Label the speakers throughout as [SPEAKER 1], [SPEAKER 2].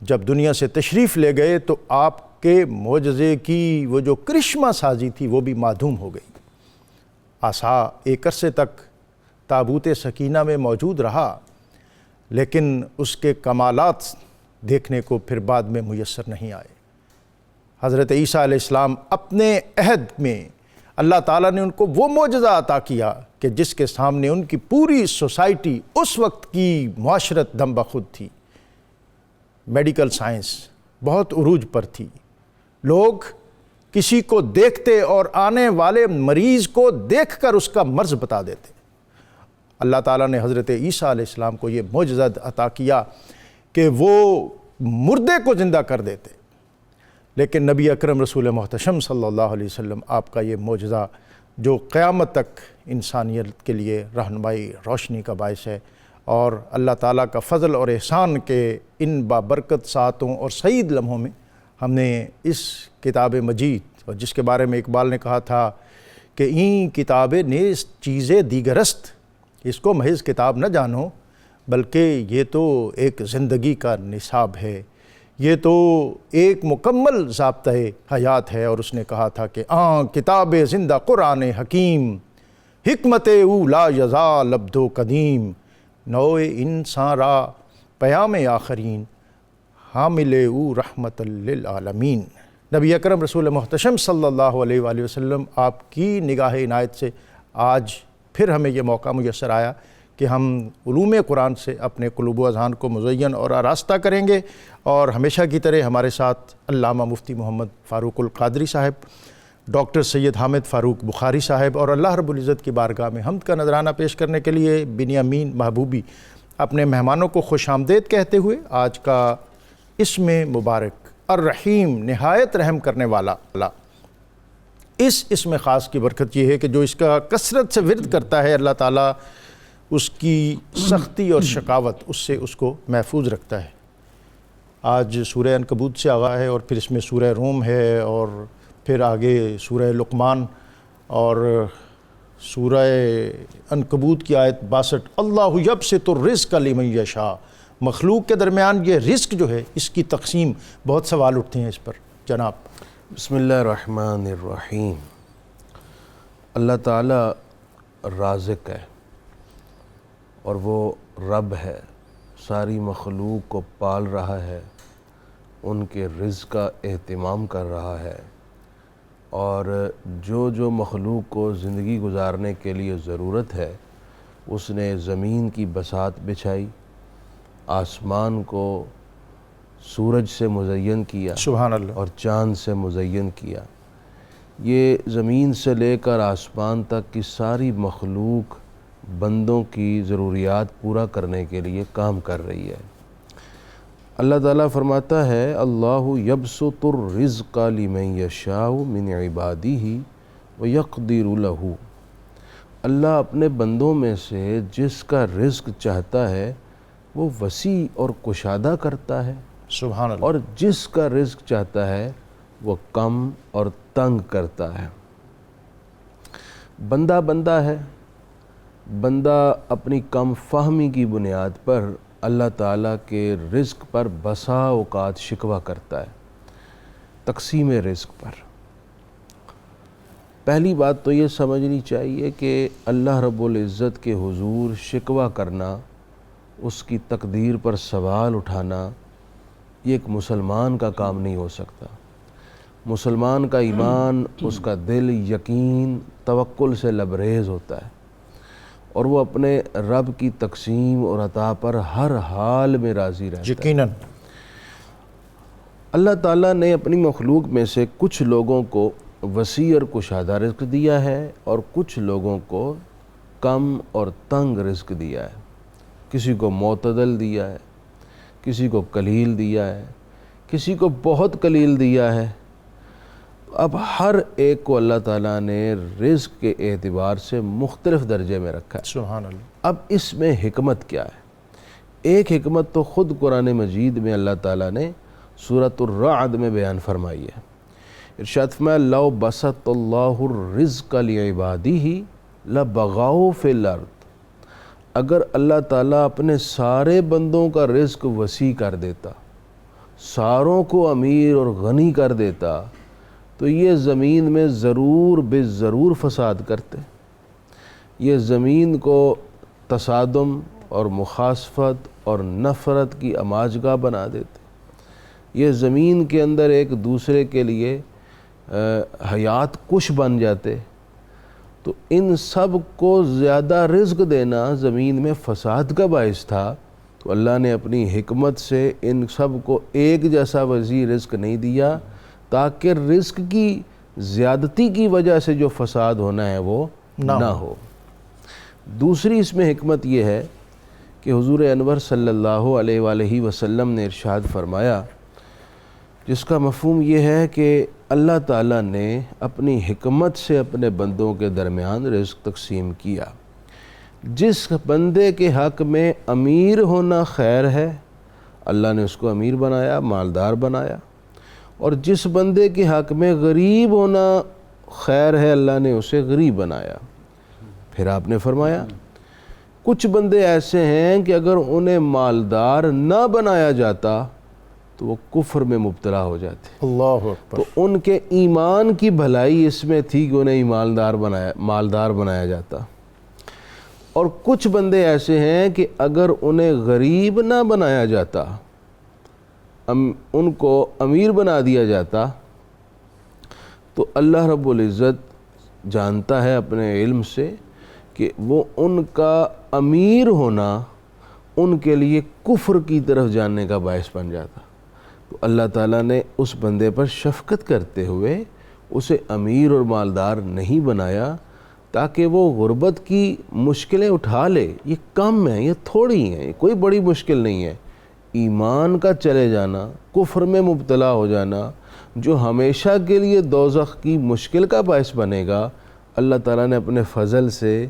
[SPEAKER 1] جب دنیا سے تشریف لے گئے تو آپ کے معجزے کی وہ جو کرشمہ سازی تھی وہ بھی معدوم ہو گئی۔ عصا ایک عرصے تک تابوت سکینہ میں موجود رہا، لیکن اس کے کمالات دیکھنے کو پھر بعد میں میسر نہیں آئے۔ حضرت عیسیٰ علیہ السلام اپنے عہد میں اللہ تعالیٰ نے ان کو وہ معجزہ عطا کیا کہ جس کے سامنے ان کی پوری سوسائٹی اس وقت کی معاشرت دم بخود تھی۔ میڈیکل سائنس بہت عروج پر تھی، لوگ کسی کو دیکھتے اور آنے والے مریض کو دیکھ کر اس کا مرض بتا دیتے۔ اللہ تعالیٰ نے حضرت عیسیٰ علیہ السلام کو یہ معجزہ عطا کیا کہ وہ مردے کو زندہ کر دیتے، لیکن نبی اکرم رسول محتشم صلی اللہ علیہ وسلم آپ کا یہ معجزہ جو قیامت تک انسانیت کے لیے رہنمائی روشنی کا باعث ہے، اور اللہ تعالیٰ کا فضل اور احسان کے ان بابرکت ساعتوں اور سعید لمحوں میں ہم نے اس کتاب مجید، اور جس کے بارے میں اقبال نے کہا تھا کہ این کتاب نیز چیزیں دیگرست، اس کو محض کتاب نہ جانو بلکہ یہ تو ایک زندگی کا نصاب ہے، یہ تو ایک مکمل ضابطۂ حیات ہے۔ اور اس نے کہا تھا کہ کتاب زندہ قرآن حکیم، حکمت او لا یزال ابد و قدیم، نوع انسان را پیام آخرین، حامل او رحمت للعالمین۔ نبی اکرم رسول محتشم صلی اللہ علیہ وآلہ وسلم آپ کی نگاہ عنایت سے آج پھر ہمیں یہ موقع میسر آیا کہ ہم علوم قرآن سے اپنے قلوب و اذہان کو مزین اور آراستہ کریں گے، اور ہمیشہ کی طرح ہمارے ساتھ علامہ مفتی محمد فاروق القادری صاحب، ڈاکٹر سید حامد فاروق بخاری صاحب، اور اللہ رب العزت کی بارگاہ میں حمد کا نذرانہ پیش کرنے کے لیے بنیامین محبوبی اپنے مہمانوں کو خوش آمدید کہتے ہوئے آج کا اسم مبارک الرحیم، نہایت رحم کرنے والا، اس اسم خاص کی برکت یہ ہے کہ جو اس کا کثرت سے ورد کرتا ہے اللہ تعالیٰ اس کی سختی اور شقاوت اس سے اس کو محفوظ رکھتا ہے۔ آج سورہ عنکبوت سے آغاز ہے، اور پھر اس میں سورہ روم ہے، اور پھر آگے سورہ لقمان اور سورہ عنکبوت کی آیت 62، اللہ یبسط الرزق لمن یشاء۔ مخلوق کے درمیان یہ رزق جو ہے اس کی تقسیم، بہت سوال اٹھتے ہیں اس پر جناب۔
[SPEAKER 2] بسم اللہ الرحمن الرحیم۔ اللہ تعالیٰ رازق ہے، اور وہ رب ہے، ساری مخلوق کو پال رہا ہے، ان کے رزق کا اہتمام کر رہا ہے، اور جو مخلوق کو زندگی گزارنے کے لیے ضرورت ہے اس نے زمین کی بساط بچھائی، آسمان کو سورج سے مزین کیا،
[SPEAKER 1] سبحان اللہ،
[SPEAKER 2] اور چاند سے مزین کیا۔ یہ زمین سے لے کر آسمان تک کی ساری مخلوق بندوں کی ضروریات پورا کرنے کے لیے کام کر رہی ہے۔ اللہ تعالیٰ فرماتا ہے اللہ یبسط الرزق لمن یشاء من عبادہ ویقدر لہ۔ اللہ اپنے بندوں میں سے جس کا رزق چاہتا ہے وہ وسیع اور کشادہ کرتا ہے،
[SPEAKER 1] سبحان اللہ،
[SPEAKER 2] اور جس کا رزق چاہتا ہے وہ کم اور تنگ کرتا ہے۔ بندہ ہے، بندہ اپنی کم فہمی کی بنیاد پر اللہ تعالیٰ کے رزق پر بسا اوقات شکوہ کرتا ہے۔ تقسیم رزق پر پہلی بات تو یہ سمجھنی چاہیے کہ اللہ رب العزت کے حضور شکوہ کرنا، اس کی تقدیر پر سوال اٹھانا، یہ ایک مسلمان کا کام نہیں ہو سکتا۔ مسلمان کا ایمان، اس کا دل یقین، توکل سے لبریز ہوتا ہے، اور وہ اپنے رب کی تقسیم اور عطا پر ہر حال میں راضی رہتا ہے۔
[SPEAKER 1] یقیناً
[SPEAKER 2] اللہ تعالیٰ نے اپنی مخلوق میں سے کچھ لوگوں کو وسیع اور کشادہ رزق دیا ہے، اور کچھ لوگوں کو کم اور تنگ رزق دیا ہے۔ کسی کو معتدل دیا ہے، کسی کو قلیل دیا ہے، کسی کو بہت قلیل دیا ہے۔ اب ہر ایک کو اللہ تعالیٰ نے رزق کے اعتبار سے مختلف درجے میں رکھا ہے۔
[SPEAKER 1] سبحان اللہ۔
[SPEAKER 2] اب اس میں حکمت کیا ہے؟ ایک حکمت تو خود قرآن مجید میں اللہ تعالیٰ نے سورۃ الرعد میں بیان فرمائی ہے۔ ارشاد فرمایا لو بسط اللہ الرزق لعبادہ لبغوا فی الارض۔ اگر اللہ تعالیٰ اپنے سارے بندوں کا رزق وسیع کر دیتا، ساروں کو امیر اور غنی کر دیتا تو یہ زمین میں ضرور بے ضرور فساد کرتے، یہ زمین کو تصادم اور مخالفت اور نفرت کی اماجگاہ بنا دیتے، یہ زمین کے اندر ایک دوسرے کے لیے حیات کش بن جاتے۔ تو ان سب کو زیادہ رزق دینا زمین میں فساد کا باعث تھا، تو اللہ نے اپنی حکمت سے ان سب کو ایک جیسا وسیع رزق نہیں دیا تاکہ رزق کی زیادتی کی وجہ سے جو فساد ہونا ہے وہ نہ ہو۔ دوسری اس میں حکمت یہ ہے کہ حضور انور صلی اللہ علیہ وآلہ وسلم نے ارشاد فرمایا، جس کا مفہوم یہ ہے کہ اللہ تعالیٰ نے اپنی حکمت سے اپنے بندوں کے درمیان رزق تقسیم کیا۔ جس بندے کے حق میں امیر ہونا خیر ہے اللہ نے اس کو امیر بنایا، مالدار بنایا، اور جس بندے کے حق میں غریب ہونا خیر ہے اللہ نے اسے غریب بنایا۔ پھر آپ نے فرمایا کچھ بندے ایسے ہیں کہ اگر انہیں مالدار نہ بنایا جاتا تو وہ کفر میں مبتلا ہو جاتے۔
[SPEAKER 1] اللہ اکبر۔
[SPEAKER 2] تو ان کے ایمان کی بھلائی اس میں تھی کہ انہیں مالدار بنایا جاتا۔ اور کچھ بندے ایسے ہیں کہ اگر انہیں غریب نہ بنایا جاتا، ان کو امیر بنا دیا جاتا، تو اللہ رب العزت جانتا ہے اپنے علم سے کہ وہ ان کا امیر ہونا ان کے لیے کفر کی طرف جانے کا باعث بن جاتا۔ تو اللہ تعالیٰ نے اس بندے پر شفقت کرتے ہوئے اسے امیر اور مالدار نہیں بنایا تاکہ وہ غربت کی مشکلیں اٹھا لے۔ یہ کم ہیں، یہ تھوڑی ہیں، یہ کوئی بڑی مشکل نہیں ہے۔ ایمان کا چلے جانا، کفر میں مبتلا ہو جانا، جو ہمیشہ کے لیے دوزخ کی مشکل کا باعث بنے گا، اللہ تعالیٰ نے اپنے فضل سے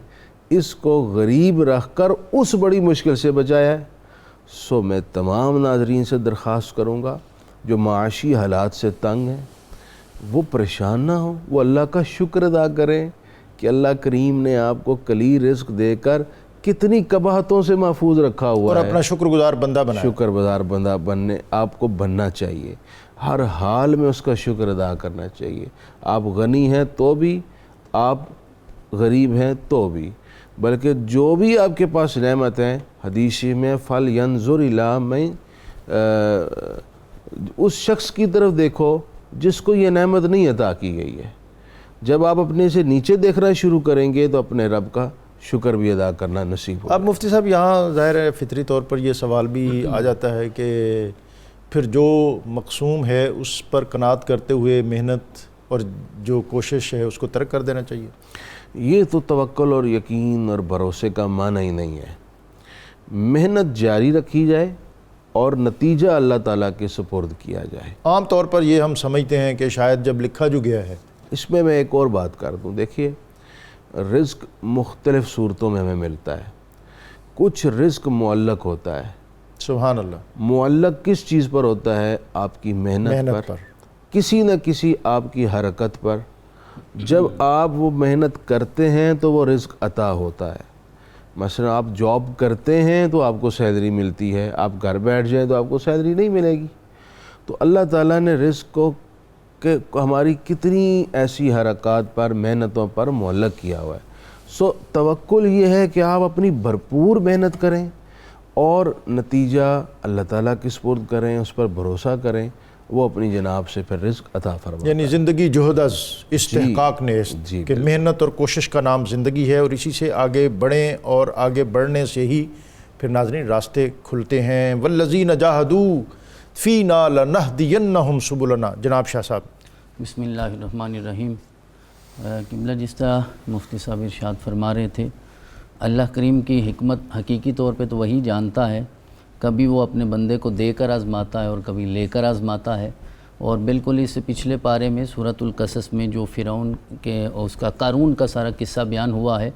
[SPEAKER 2] اس کو غریب رکھ کر اس بڑی مشکل سے بچایا ہے۔ سو میں تمام ناظرین سے درخواست کروں گا جو معاشی حالات سے تنگ ہیں وہ پریشان نہ ہوں، وہ اللہ کا شکر ادا کریں کہ اللہ کریم نے آپ کو کلی رزق دے کر کتنی قباحتوں سے محفوظ رکھا ہوا ہے،
[SPEAKER 1] اور اپنا شکر گزار بندہ بنایا۔
[SPEAKER 2] شکر گزار بندہ بننے آپ کو بننا چاہیے، ہر حال میں اس کا شکر ادا کرنا چاہیے۔ آپ غنی ہیں تو بھی، آپ غریب ہیں تو بھی، بلکہ جو بھی آپ کے پاس نعمت ہیں، حدیث میں فَلْيَنْظُرْ إِلَىٰ مَنْ، اس شخص کی طرف دیکھو جس کو یہ نعمت نہیں عطا کی گئی ہے۔ جب آپ اپنے سے نیچے دیکھنا شروع کریں گے تو اپنے رب کا شکر بھی ادا کرنا نصیب ہوگا۔
[SPEAKER 1] اب مفتی صاحب یہاں ظاہر ہے فطری طور پر یہ سوال بھی آ جاتا ہے کہ پھر جو مقسوم ہے اس پر قناعت کرتے ہوئے محنت اور جو کوشش ہے اس کو ترک کر دینا چاہیے؟
[SPEAKER 2] یہ تو توکل اور یقین اور بھروسے کا معنی ہی نہیں ہے۔ محنت جاری رکھی جائے اور نتیجہ اللہ تعالیٰ کے سپرد کیا جائے۔
[SPEAKER 1] عام طور پر یہ ہم سمجھتے ہیں کہ شاید جب لکھا جو گیا ہے۔
[SPEAKER 2] اس میں ایک اور بات کر دوں، دیکھیے رزق مختلف صورتوں میں ہمیں ملتا ہے۔ کچھ رزق معلق ہوتا ہے۔
[SPEAKER 1] سبحان اللہ۔
[SPEAKER 2] معلق کس چیز پر ہوتا ہے؟ آپ کی محنت پر، کسی نہ کسی آپ کی حرکت پر۔ جب آپ وہ محنت کرتے ہیں تو وہ رزق عطا ہوتا ہے۔ مثلا آپ جاب کرتے ہیں تو آپ کو سیلری ملتی ہے، آپ گھر بیٹھ جائیں تو آپ کو سیلری نہیں ملے گی۔ تو اللہ تعالیٰ نے رزق کو کہ ہماری کتنی ایسی حرکات پر، محنتوں پر معلق کیا ہوا ہے۔ سو توکل یہ ہے کہ آپ اپنی بھرپور محنت کریں اور نتیجہ اللہ تعالیٰ کی سپرد کریں، اس پر بھروسہ کریں، وہ اپنی جناب سے پھر رزق عطا فرماتا ہے۔
[SPEAKER 1] یعنی زندگی جہد از استحقاق نیست،
[SPEAKER 2] جی
[SPEAKER 1] کہ محنت اور کوشش کا نام زندگی ہے، اور اسی سے آگے بڑھیں، اور آگے بڑھنے سے ہی پھر ناظرین راستے کھلتے ہیں۔ والذین جاہدوا فینا لنہدینہم سبلنا۔ جناب شاہ صاحب۔
[SPEAKER 3] بسم اللہ الرحمن الرحیم۔ قبلہ جس طرح مفتی صاحب ارشاد فرما رہے تھے، اللہ کریم کی حکمت حقیقی طور پہ تو وہی جانتا ہے، کبھی وہ اپنے بندے کو دے کر آزماتا ہے اور کبھی لے کر آزماتا ہے۔ اور بالکل اس سے پچھلے پارے میں سورۃ القصص میں جو فرعون کے اور اس کا قارون کا سارا قصہ بیان ہوا ہے،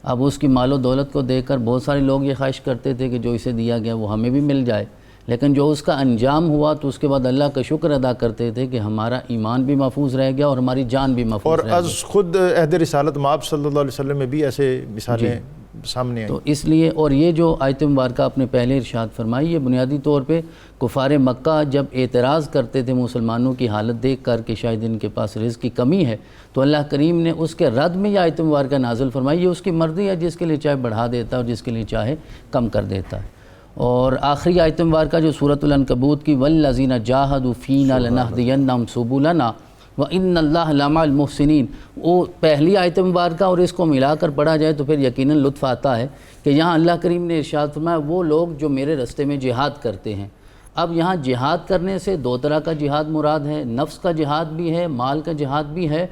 [SPEAKER 3] اب اس کی مال و دولت کو دیکھ کر بہت سارے لوگ یہ خواہش کرتے تھے کہ جو اسے دیا گیا وہ ہمیں بھی مل جائے، لیکن جو اس کا انجام ہوا تو اس کے بعد اللہ کا شکر ادا کرتے تھے کہ ہمارا ایمان بھی محفوظ رہ گیا اور ہماری جان بھی محفوظ رہ گئی۔
[SPEAKER 1] اور از خود عہد رسالت مآب صلی اللہ علیہ وسلم میں بھی ایسے مثالیں سامنے آئیں۔
[SPEAKER 3] تو اس لیے، اور یہ جو آیت مبارکہ آپ نے پہلے ارشاد فرمائی، یہ بنیادی طور پہ کفار مکہ جب اعتراض کرتے تھے مسلمانوں کی حالت دیکھ کر کہ شاید ان کے پاس رزق کی کمی ہے، تو اللہ کریم نے اس کے رد میں یہ آیت مبارکہ نازل فرمائی۔ یہ اس کی مرضی ہے، جس کے لیے چاہے بڑھا دیتا ہے اور جس کے لیے چاہے کم کر دیتا ہے۔ اور آخری آیت مبارکہ جو سورۃ العنکبوت کی وَالَّذِينَ جَاهَدُوا فِينَا لَنَهْدِيَنَّهُمْ سُبُلَنَا وَإِنَّ اللَّهَ لَمَعَ الْمُحْسِنِينَ، وہ پہلی آیت مبارکہ اور اس کو ملا کر پڑھا جائے تو پھر یقیناً لطف آتا ہے کہ یہاں اللہ کریم نے ارشاد فرمایا وہ لوگ جو میرے رستے میں جہاد کرتے ہیں۔ اب یہاں جہاد کرنے سے دو طرح کا جہاد مراد ہے، نفس کا جہاد بھی ہے، مال کا جہاد بھی ہے،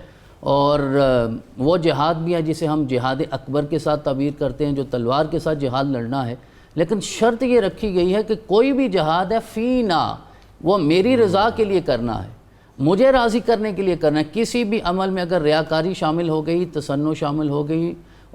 [SPEAKER 3] اور وہ جہاد بھی ہے جسے ہم جہاد اکبر کے ساتھ تعبیر کرتے ہیں، جو تلوار کے ساتھ جہاد لڑنا ہے۔ لیکن شرط یہ رکھی گئی ہے کہ کوئی بھی جہاد ہے فینا، وہ میری رضا کے لیے کرنا ہے، مجھے راضی کرنے کے لیے کرنا ہے۔ کسی بھی عمل میں اگر ریاکاری شامل ہو گئی، تصنع شامل ہو گئی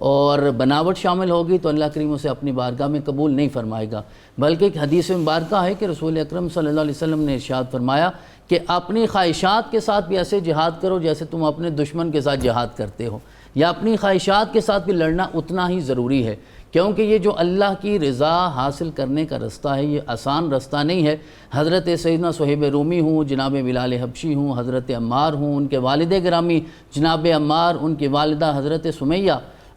[SPEAKER 3] اور بناوٹ شامل ہوگی تو اللہ کریم اسے اپنی بارگاہ میں قبول نہیں فرمائے گا۔ بلکہ ایک حدیث مبارکہ ہے کہ رسول اکرم صلی اللہ علیہ وسلم نے ارشاد فرمایا کہ اپنی خواہشات کے ساتھ بھی ایسے جہاد کرو جیسے تم اپنے دشمن کے ساتھ جہاد کرتے ہو، یا اپنی خواہشات کے ساتھ بھی لڑنا اتنا ہی ضروری ہے، کیونکہ یہ جو اللہ کی رضا حاصل کرنے کا رستہ ہے یہ آسان رستہ نہیں ہے۔ حضرت سیدنا صہیب رومی ہوں، جناب بلال حبشی ہوں، حضرت عمار ہوں، ان کے والد گرامی جناب عمار، ان کی والدہ حضرت سمیہ،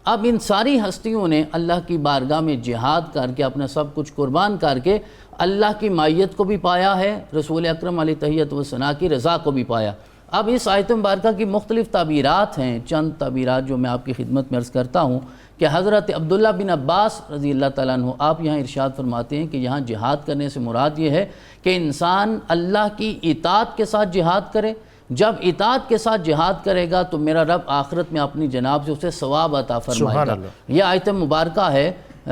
[SPEAKER 3] اب ان ساری ہستیوں نے اللہ کی بارگاہ میں جہاد کر کے اپنا سب کچھ قربان کر کے اللہ کی معیت کو بھی پایا ہے، رسول اکرم علیہ تحیت و ثنا کی رضا کو بھی پایا۔ اب اس آیت مبارکہ کی مختلف تعبیرات ہیں، چند تعبیرات جو میں آپ کی خدمت میں عرض کرتا ہوں کہ حضرت عبداللہ بن عباس رضی اللہ تعالیٰ عنہ آپ یہاں ارشاد فرماتے ہیں کہ یہاں جہاد کرنے سے مراد یہ ہے کہ انسان اللہ کی اطاعت کے ساتھ جہاد کرے۔ جب اطاعت کے ساتھ جہاد کرے گا تو میرا رب آخرت میں اپنی جناب سے اسے ثواب عطا فرمائے گا۔ یہ آیت مبارکہ ہے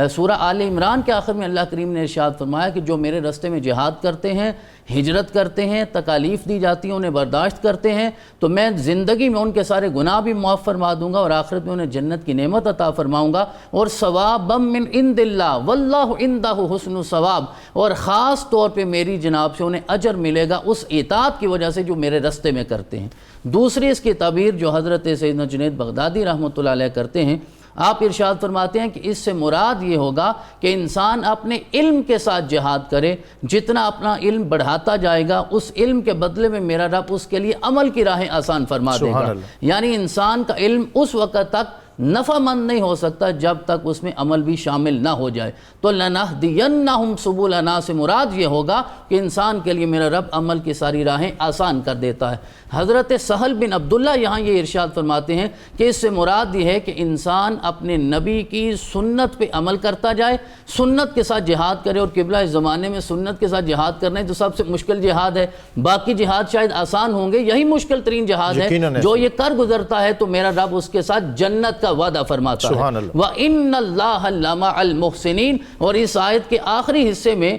[SPEAKER 3] سورہ آل عمران کے آخر میں اللہ کریم نے ارشاد فرمایا کہ جو میرے رستے میں جہاد کرتے ہیں، ہجرت کرتے ہیں، تکالیف دی جاتی ہیں انہیں برداشت کرتے ہیں، تو میں زندگی میں ان کے سارے گناہ بھی معاف فرما دوں گا اور آخرت میں انہیں جنت کی نعمت عطا فرماؤں گا، اور ثوابا من عند اللہ واللہ عندہ حسن الثواب، اور خاص طور پہ میری جناب سے انہیں اجر ملے گا اس اطاعت کی وجہ سے جو میرے رستے میں کرتے ہیں۔ دوسری اس کی تعبیر جو حضرت سیدنا جنید بغدادی رحمۃ اللہ علیہ کرتے ہیں، آپ ارشاد فرماتے ہیں کہ اس سے مراد یہ ہوگا کہ انسان اپنے علم کے ساتھ جہاد کرے، جتنا اپنا علم بڑھاتا جائے گا اس علم کے بدلے میں میرا رب اس کے لیے عمل کی راہیں آسان فرما دے گا۔ یعنی انسان کا علم اس وقت تک نفع مند نہیں ہو سکتا جب تک اس میں عمل بھی شامل نہ ہو جائے۔ تو لَنَهْدِيَنَّهُمْ سُبُلَنَا سے مراد یہ ہوگا کہ انسان کے لیے میرا رب عمل کی ساری راہیں آسان کر دیتا ہے۔ حضرت سہل بن عبداللہ یہاں یہ ارشاد فرماتے ہیں کہ اس سے مراد یہ ہے کہ انسان اپنے نبی کی سنت پہ عمل کرتا جائے، سنت کے ساتھ جہاد کرے، اور قبلہ اس زمانے میں سنت کے ساتھ جہاد کرنا ہے تو سب سے مشکل جہاد ہے، باقی جہاد شاید آسان ہوں گے، یہی مشکل ترین جہاد ہے۔ جو یہ کر گزرتا ہے تو میرا رب اس کے ساتھ جنت کا وعدہ فرماتا ہے۔ وَإِنَّ اللَّهَ لَمَعَ الْمُحْسِنِينَ، اور اس آیت کے آخری حصے میں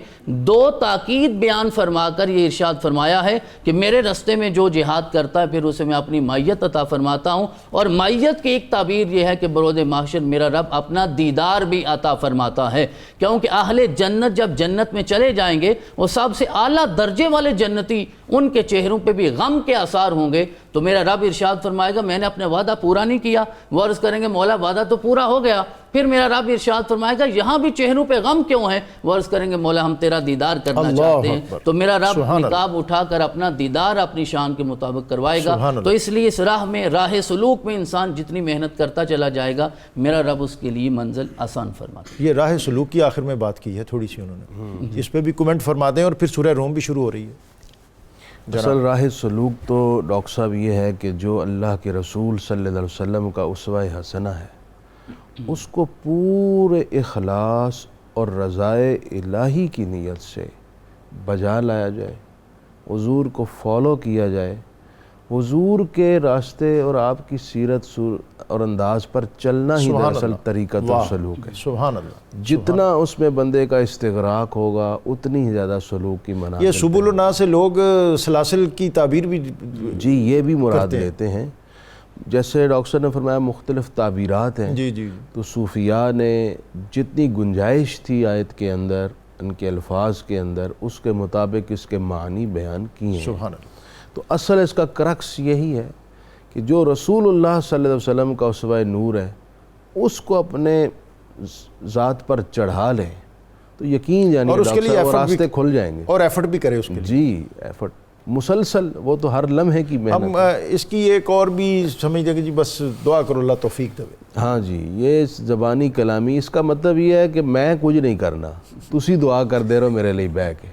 [SPEAKER 3] دو تاکید بیان فرما کر یہ ارشاد فرمایا ہے کہ میرے رستے میں جو جہاد کرتا ہے پھر اسے میں اپنی معیت عطا فرماتا ہوں، اور معیت کی ایک تعبیر یہ ہے کہ برود محشر میرا رب اپنا دیدار بھی عطا فرماتا ہے، کیونکہ اہل جنت جب جنت میں چلے جائیں گے وہ سب سے اعلیٰ درجے والے جنتی، ان کے چہروں پہ بھی غم کے آثار ہوں گے، تو میرا رب ارشاد فرمائے گا میں نے اپنے وعدہ پورا نہیں کیا۔ وہ عرض کریں گے مولا وعدہ تو پورا ہو گیا، پھر میرا رب ارشاد فرمائے گا یہاں بھی چہروں پہ غم کیوں ہے؟ وہ عرض کریں گے مولا ہم تیرا دیدار کرنا چاہتے ہیں، تو میرا رب نقاب اٹھا کر اپنا دیدار اپنی شان کے مطابق کروائے گا۔ تو اس لیے اس راہ میں، راہ سلوک میں انسان جتنی محنت کرتا چلا جائے گا میرا رب اس کے لیے منزل آسان فرماتا ہے۔
[SPEAKER 1] یہ راہ سلوک کی آخر میں بات کی ہے تھوڑی سی انہوں نے، اس پہ بھی کومنٹ فرما دیں، اور پھر سورہ روم بھی شروع ہو رہی ہے۔
[SPEAKER 2] اصل راہ سلوک تو ڈاکٹر صاحب یہ ہے کہ جو اللہ کے رسول صلی اللہ علیہ وسلم کا اسوہ حسنہ ہے اس کو پورے اخلاص اور رضائے الہی کی نیت سے بجا لایا جائے، حضور کو فالو کیا جائے، حضور کے راستے اور آپ کی سیرت اور انداز پر چلنا ہی دراصل طریقت و سلوک ہے۔
[SPEAKER 1] سبحان اللہ۔
[SPEAKER 2] جتنا اس میں بندے کا استغراق ہوگا اتنی ہی زیادہ سلوک کی منازل۔
[SPEAKER 1] یہ سبل النا سے لوگ سلاسل کی تعبیر بھی
[SPEAKER 2] جی یہ بھی مراد لیتے ہیں، جیسے ڈاکٹر صاحب نے فرمایا مختلف تعبیرات ہیں،
[SPEAKER 1] جی
[SPEAKER 2] تو صوفیاء نے جتنی گنجائش تھی آیت کے اندر، ان کے الفاظ کے اندر، اس کے مطابق اس کے معنی بیان کیے ہیں۔
[SPEAKER 1] سبحان اللہ۔
[SPEAKER 2] تو اصل اس کا کرکس یہی ہے کہ جو رسول اللہ صلی اللہ علیہ وسلم کا اسوہ نور ہے اس کو اپنے ذات پر چڑھا لیں تو یقین جانیے
[SPEAKER 1] اور اس کے لیے
[SPEAKER 2] ڈاکٹر صاحب
[SPEAKER 1] ایفرٹ بھی
[SPEAKER 2] راستے کھل جائیں گے،
[SPEAKER 1] اور ایفرٹ بھی کرے اس کے لیے.
[SPEAKER 2] جی ایفرٹ مسلسل، وہ تو ہر لمحے کی محنت.
[SPEAKER 1] ہم اس کی ایک اور بھی سمجھتے کہ جی بس دعا کرو اللہ توفیق دے.
[SPEAKER 2] ہاں جی، یہ زبانی کلامی اس کا مطلب یہ ہے کہ میں کچھ نہیں کرنا، تسی دعا کر دے رہو میرے لیے بہ کے.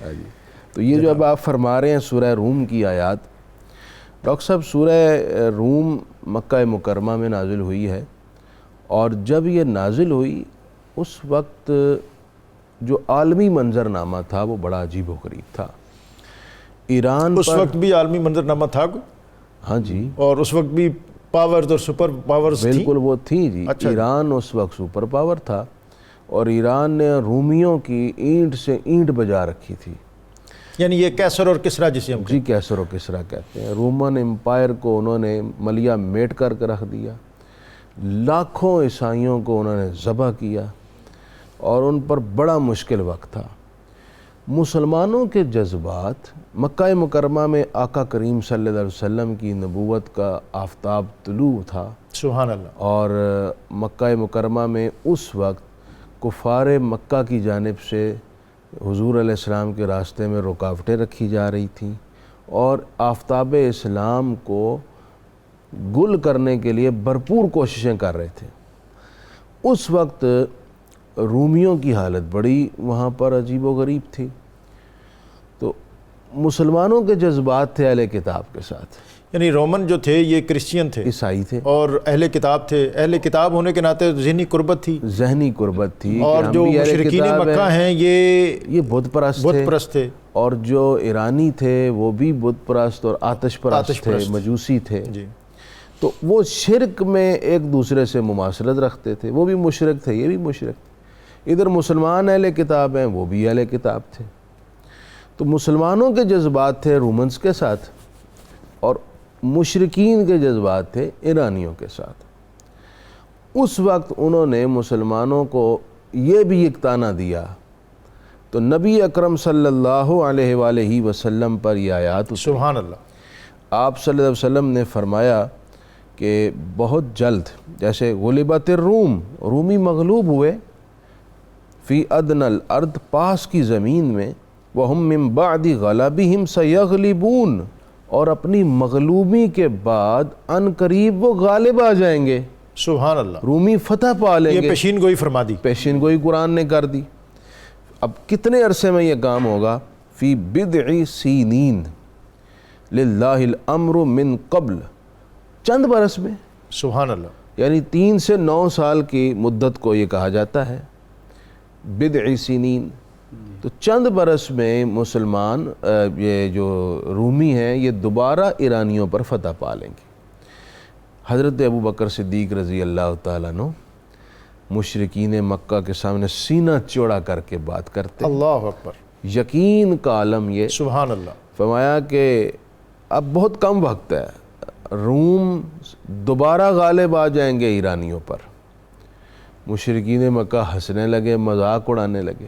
[SPEAKER 2] ہاں جی، تو یہ جو اب آپ فرما رہے ہیں سورہ روم کی آیات، ڈاکٹر صاحب سورہ روم مکہ مکرمہ میں نازل ہوئی ہے، اور جب یہ نازل ہوئی اس وقت جو عالمی منظرنامہ تھا وہ بڑا عجیب و غریب تھا. ایران
[SPEAKER 1] اس
[SPEAKER 2] پر
[SPEAKER 1] وقت بھی عالمی منظرنامہ تھا کوئی؟
[SPEAKER 2] ہاں جی
[SPEAKER 1] اور اس وقت بھی پاورز اور سپر پاورز تھیں؟
[SPEAKER 2] بالکل وہ تھیں جی.
[SPEAKER 1] اچھا جی.
[SPEAKER 2] ایران اس وقت سپر پاور تھا، اور ایران نے رومیوں کی اینٹ سے اینٹ بجا رکھی تھی.
[SPEAKER 1] یعنی یہ کیسر اور کسرا جسے ہم
[SPEAKER 2] جی کیسر و کسرا کہتے ہیں. رومن امپائر کو انہوں نے ملیا میٹ کر کے رکھ دیا، لاکھوں عیسائیوں کو انہوں نے ذبح کیا، اور ان پر بڑا مشکل وقت تھا. مسلمانوں کے جذبات، مکہ مکرمہ میں آقا کریم صلی اللہ علیہ وسلم کی نبوت کا آفتاب طلوع تھا،
[SPEAKER 1] سبحان اللہ.
[SPEAKER 2] اور مکہ مکرمہ میں اس وقت کفار مکہ کی جانب سے حضور علیہ السلام کے راستے میں رکاوٹیں رکھی جا رہی تھیں، اور آفتاب اسلام کو گل کرنے کے لیے بھرپور کوششیں کر رہے تھے. اس وقت رومیوں کی حالت بڑی وہاں پر عجیب و غریب تھی. تو مسلمانوں کے جذبات تھے اہل کتاب کے ساتھ.
[SPEAKER 1] یعنی رومن جو تھے یہ کرسچین تھے،
[SPEAKER 2] عیسائی تھے،
[SPEAKER 1] اور اہل کتاب تھے. اہل کتاب ہونے کے ناطے ذہنی قربت تھی،
[SPEAKER 2] ذہنی قربت تھی.
[SPEAKER 1] اور جو مشرکین مکہ ہیں یہ
[SPEAKER 2] بت پرست
[SPEAKER 1] تھے،
[SPEAKER 2] اور جو ایرانی تھے وہ بھی بت پرست اور آتش پرست تھے، مجوسی تھے.
[SPEAKER 1] جی.
[SPEAKER 2] تو وہ شرک میں ایک دوسرے سے مماثلت رکھتے تھے. وہ بھی مشرک تھے، یہ بھی مشرک تھے. ادھر مسلمان اہل کتاب ہیں، وہ بھی اہل کتاب تھے. تو مسلمانوں کے جذبات تھے رومنز کے ساتھ، اور مشرکین کے جذبات تھے ایرانیوں کے ساتھ. اس وقت انہوں نے مسلمانوں کو یہ بھی ایک طعنہ دیا، تو نبی اکرم صلی اللہ علیہ وآلہ وسلم پر یہ آیات اتری.
[SPEAKER 1] سبحان اللہ.
[SPEAKER 2] آپ صلی اللہ علیہ وسلم نے فرمایا کہ بہت جلد، جیسے غلبت الروم، رومی مغلوب ہوئے، فی ادنى الارض، پاس کی زمین میں، وہم من بعد غلبہم سیغلبون، اور اپنی مغلوبی کے بعد ان قریب وہ غالب آ جائیں گے.
[SPEAKER 1] سبحان اللہ.
[SPEAKER 2] رومی فتح پا لیں
[SPEAKER 1] یہ
[SPEAKER 2] گے.
[SPEAKER 1] پیشین گوئی فرما دی.
[SPEAKER 2] پیشین گوئی قرآن نے کر دی. اب کتنے عرصے میں یہ کام ہوگا؟ فی بضع سینین للہ الامر من قبل، چند برس میں.
[SPEAKER 1] سبحان اللہ.
[SPEAKER 2] یعنی 3 سے 9 سال کی مدت کو یہ کہا جاتا ہے بضع سینین. تو چند برس میں مسلمان یہ جو رومی ہیں یہ دوبارہ ایرانیوں پر فتح پا لیں گے. حضرت ابو بکر صدیق رضی اللہ تعالیٰ عنہ مشرکین مکہ کے سامنے سینہ چوڑا کر کے بات کرتے.
[SPEAKER 1] اللہ اکبر.
[SPEAKER 2] یقین کا عالم یہ.
[SPEAKER 1] سبحان اللہ.
[SPEAKER 2] فرمایا کہ اب بہت کم وقت ہے، روم دوبارہ غالب آ جائیں گے ایرانیوں پر. مشرکین مکہ ہنسنے لگے، مذاق اڑانے لگے.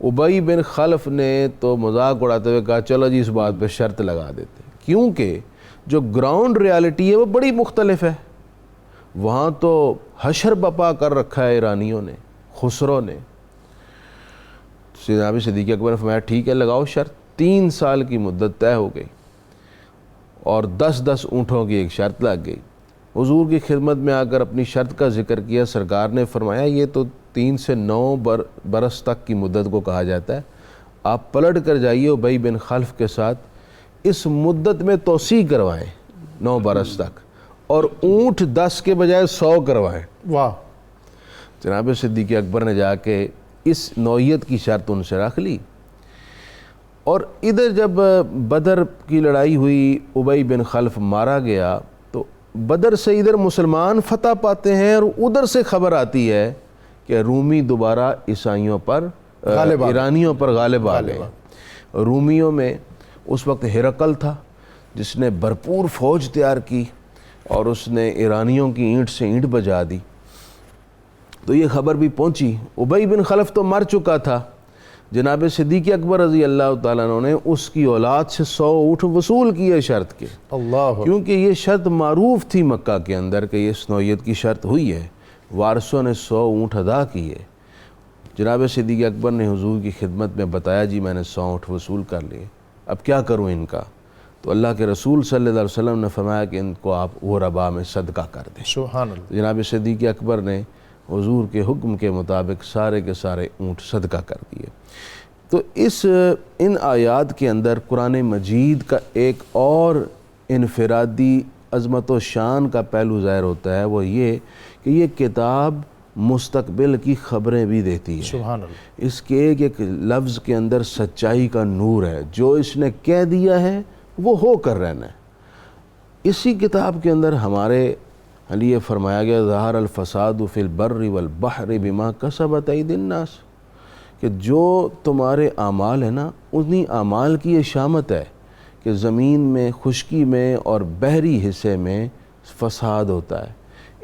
[SPEAKER 2] ابی بن خلف نے تو مذاق اڑاتے ہوئے کہا چلو جی اس بات پہ شرط لگا دیتے، کیونکہ جو گراؤنڈ ریالٹی ہے وہ بڑی مختلف ہے. وہاں تو حشر بپا کر رکھا ہے ایرانیوں نے، خسرو نے. جناب صدیق اکبر نے فرمایا ٹھیک ہے لگاؤ شرط. 3 سال کی مدت طے ہو گئی، اور 10 اونٹوں کی ایک شرط لگ گئی. حضور کی خدمت میں آ کر اپنی شرط کا ذکر کیا. سرکار نے فرمایا یہ تو 3 سے 9 برس تک کی مدت کو کہا جاتا ہے، آپ پلٹ کر جائیے ابی بن خلف کے ساتھ، اس مدت میں توسیع کروائیں 9 برس تک، اور اونٹ 10 کے بجائے 100 کروائیں.
[SPEAKER 1] واہ.
[SPEAKER 2] جناب صدیق اکبر نے جا کے اس نوعیت کی شرط ان سے رکھ لی. اور ادھر جب بدر کی لڑائی ہوئی، ابی بن خلف مارا گیا، تو بدر سے ادھر مسلمان فتح پاتے ہیں، اور ادھر سے خبر آتی ہے کہ رومی دوبارہ عیسائیوں پر، ایرانیوں پر غالب آ گئے. رومیوں میں اس وقت ہرقل تھا جس نے بھرپور فوج تیار کی، اور اس نے ایرانیوں کی اینٹ سے اینٹ بجا دی. تو یہ خبر بھی پہنچی. ابی بن خلف تو مر چکا تھا. جناب صدیق اکبر رضی اللہ تعالیٰ عنہ نے اس کی اولاد سے 100 اونٹ وصول کیے شرط کے.
[SPEAKER 1] اللہ.
[SPEAKER 2] کیونکہ یہ شرط معروف تھی مکہ کے اندر کہ یہ اس نوعیت کی شرط ہوئی ہے وارثوں نے 100 اونٹ ادا کیے۔ جناب صدیق اکبر نے حضور کی خدمت میں بتایا جی میں نے 100 اونٹ وصول کر لیے، اب کیا کروں ان کا؟ تو اللہ کے رسول صلی اللہ علیہ وسلم نے فرمایا کہ ان کو آپ غرباء میں صدقہ کر دیں۔
[SPEAKER 1] سبحان اللہ۔
[SPEAKER 2] جناب صدیق اکبر نے حضور کے حکم کے مطابق سارے کے سارے اونٹ صدقہ کر دیے۔ تو ان آیات کے اندر قرآن مجید کا ایک اور انفرادی عظمت و شان کا پہلو ظاہر ہوتا ہے، وہ یہ کہ یہ کتاب مستقبل کی خبریں بھی دیتی ہے۔
[SPEAKER 1] سبحان اللہ۔
[SPEAKER 2] اس کے ایک ایک لفظ کے اندر سچائی کا نور ہے، جو اس نے کہہ دیا ہے وہ ہو کر رہنا ہے۔ اسی کتاب کے اندر ہمارے لیے فرمایا گیا ظہر الفساد فی البر والبحر بما کسبت ایدی الناس، کہ جو تمہارے اعمال ہیں نا انہی اعمال کی یہ شامت ہے کہ زمین میں خشکی میں اور بحری حصے میں فساد ہوتا ہے۔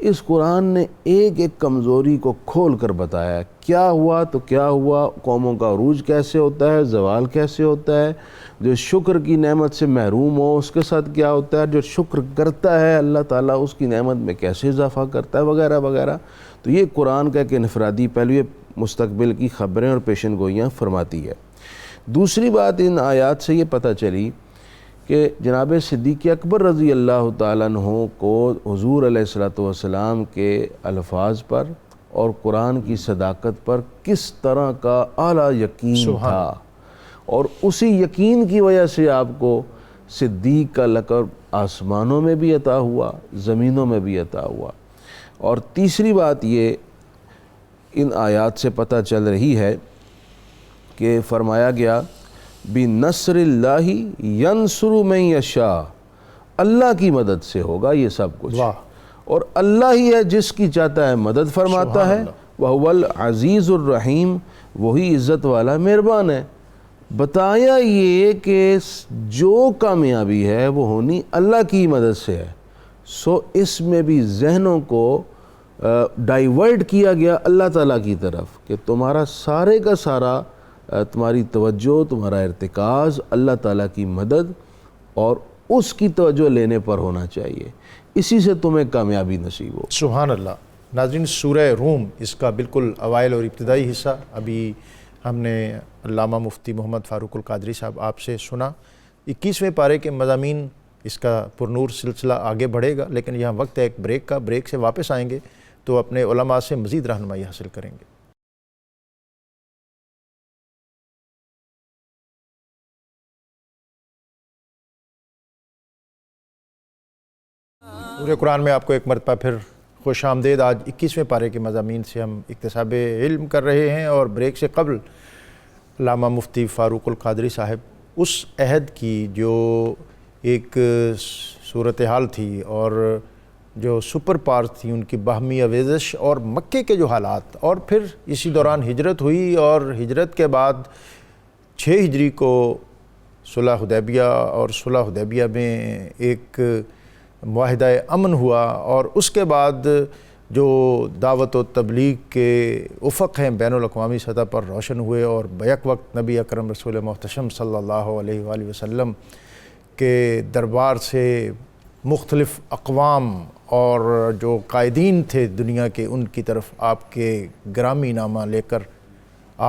[SPEAKER 2] اس قرآن نے ایک ایک کمزوری کو کھول کر بتایا ہے، کیا ہوا تو کیا ہوا، قوموں کا عروج کیسے ہوتا ہے، زوال کیسے ہوتا ہے، جو شکر کی نعمت سے محروم ہو اس کے ساتھ کیا ہوتا ہے، جو شکر کرتا ہے اللہ تعالیٰ اس کی نعمت میں کیسے اضافہ کرتا ہے، وغیرہ وغیرہ۔ تو یہ قرآن کا ایک انفرادی پہلو یہ مستقبل کی خبریں اور پیشن گوئیاں فرماتی ہے۔ دوسری بات ان آیات سے یہ پتہ چلی کہ جناب صدیق اکبر رضی اللہ تعالیٰ عنہ کو حضور علیہ السلام کے الفاظ پر اور قرآن کی صداقت پر کس طرح کا اعلیٰ یقین تھا، اور اسی یقین کی وجہ سے آپ کو صدیق کا لقب آسمانوں میں بھی عطا ہوا، زمینوں میں بھی عطا ہوا۔ اور تیسری بات یہ ان آیات سے پتہ چل رہی ہے کہ فرمایا گیا بِنَصْرِ اللَّهِ يَنْصُرُ مَن يَشَاءُ، اللہ کی مدد سے ہوگا یہ سب کچھ، اور اللہ ہی ہے جس کی چاہتا ہے مدد فرماتا ہے، وَهُوَ الْعَزِيزُ الرَّحِيمُ، وہی عزت والا مہربان ہے۔ بتایا یہ کہ جو کامیابی ہے وہ ہونی اللہ کی مدد سے ہے، سو اس میں بھی ذہنوں کو ڈائیورٹ کیا گیا اللہ تعالیٰ کی طرف کہ تمہارا سارے کا سارا تمہاری توجہ، تمہارا ارتکاز اللہ تعالیٰ کی مدد اور اس کی توجہ لینے پر ہونا چاہیے، اسی سے تمہیں کامیابی نصیب ہو۔
[SPEAKER 1] سبحان اللہ۔ ناظرین، سورہ روم اس کا بالکل اوائل اور ابتدائی حصہ ابھی ہم نے علامہ مفتی محمد فاروق القادری صاحب آپ سے سنا۔ 21ویں پارے کے مضامین اس کا پرنور سلسلہ آگے بڑھے گا، لیکن یہاں وقت ہے ایک بریک کا، بریک سے واپس آئیں گے تو اپنے علماء سے مزید رہنمائی حاصل کریں گے۔ پورے قرآن میں آپ کو ایک مرتبہ پھر خوش آمدید۔ آج 21ویں پارے کے مضامین سے ہم اکتساب علم کر رہے ہیں، اور بریک سے قبل علامہ مفتی فاروق القادری صاحب اس عہد کی جو ایک صورتحال تھی اور جو سپر پاورز تھی ان کی باہمی آویزش اور مکے کے جو حالات، اور پھر اسی دوران ہجرت ہوئی، اور ہجرت کے بعد 6 ہجری کو صلح حدیبیہ، اور صلح حدیبیہ میں ایک معاہدہ امن ہوا، اور اس کے بعد جو دعوت و تبلیغ کے افق ہیں بین الاقوامی سطح پر روشن ہوئے، اور بیک وقت نبی اکرم رسول محتشم صلی اللہ علیہ وآلہ وسلم کے دربار سے مختلف اقوام اور جو قائدین تھے دنیا کے، ان کی طرف آپ کے گرامی نامہ لے کر